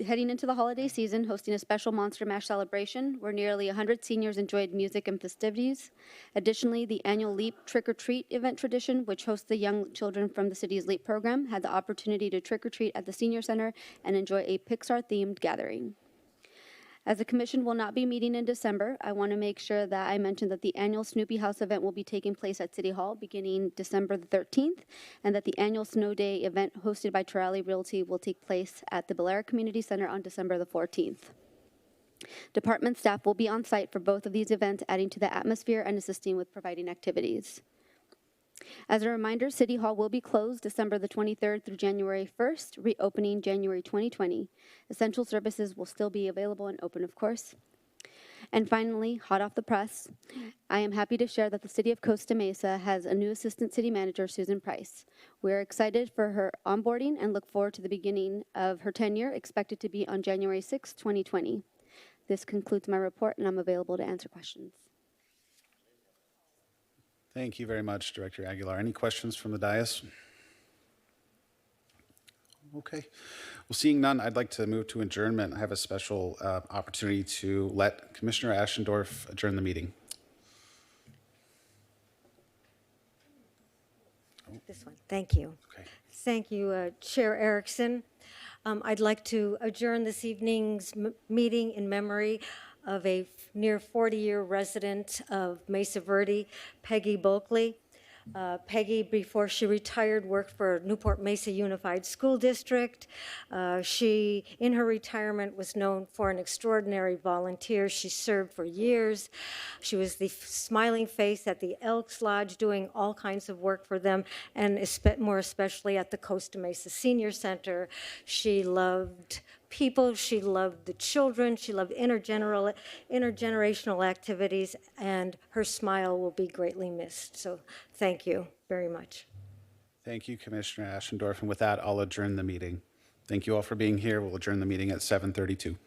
heading into the holiday season, hosting a special Monster Mash celebration where nearly 100 seniors enjoyed music and festivities. Additionally, the annual LEAP Trick-or-Treat event tradition, which hosts the young children from the city's LEAP program, had the opportunity to trick-or-treat at the Senior Center and enjoy a Pixar-themed gathering. As the Commission will not be meeting in December, I want to make sure that I mention that the annual Snoopy House event will be taking place at City Hall beginning December the 13th, and that the annual Snow Day event hosted by Torelli Realty will take place at the Bel Air Community Center on December the 14th. Department staff will be on site for both of these events, adding to the atmosphere and assisting with providing activities. As a reminder, City Hall will be closed December the 23rd through January 1st, reopening January 2020. Essential services will still be available and open, of course. And finally, hot off the press, I am happy to share that the City of Costa Mesa has a new Assistant City Manager, Susan Price. We are excited for her onboarding and look forward to the beginning of her tenure, expected to be on January 6, 2020. This concludes my report, and I'm available to answer questions. Thank you very much, Director Aguilar. Any questions from the dais? Okay. Well, seeing none, I'd like to move to adjournment. I have a special opportunity to let Commissioner Ashendorf adjourn the meeting. This one. Thank you. Okay. Thank you, Chair Erickson. I'd like to adjourn this evening's meeting in memory of a near 40-year resident of Mesa Verde, Peggy Bulkley. Peggy, before she retired, worked for Newport Mesa Unified School District. She, in her retirement, was known for an extraordinary volunteer. She served for years. She was the smiling face at the Elks Lodge, doing all kinds of work for them, and more especially at the Costa Mesa Senior Center. She loved people. She loved the children. She loved intergenerational activities, and her smile will be greatly missed. So thank you very much. Thank you, Commissioner Ashendorf. And with that, I'll adjourn the meeting. Thank you all for being here. We'll adjourn the meeting at 7:32.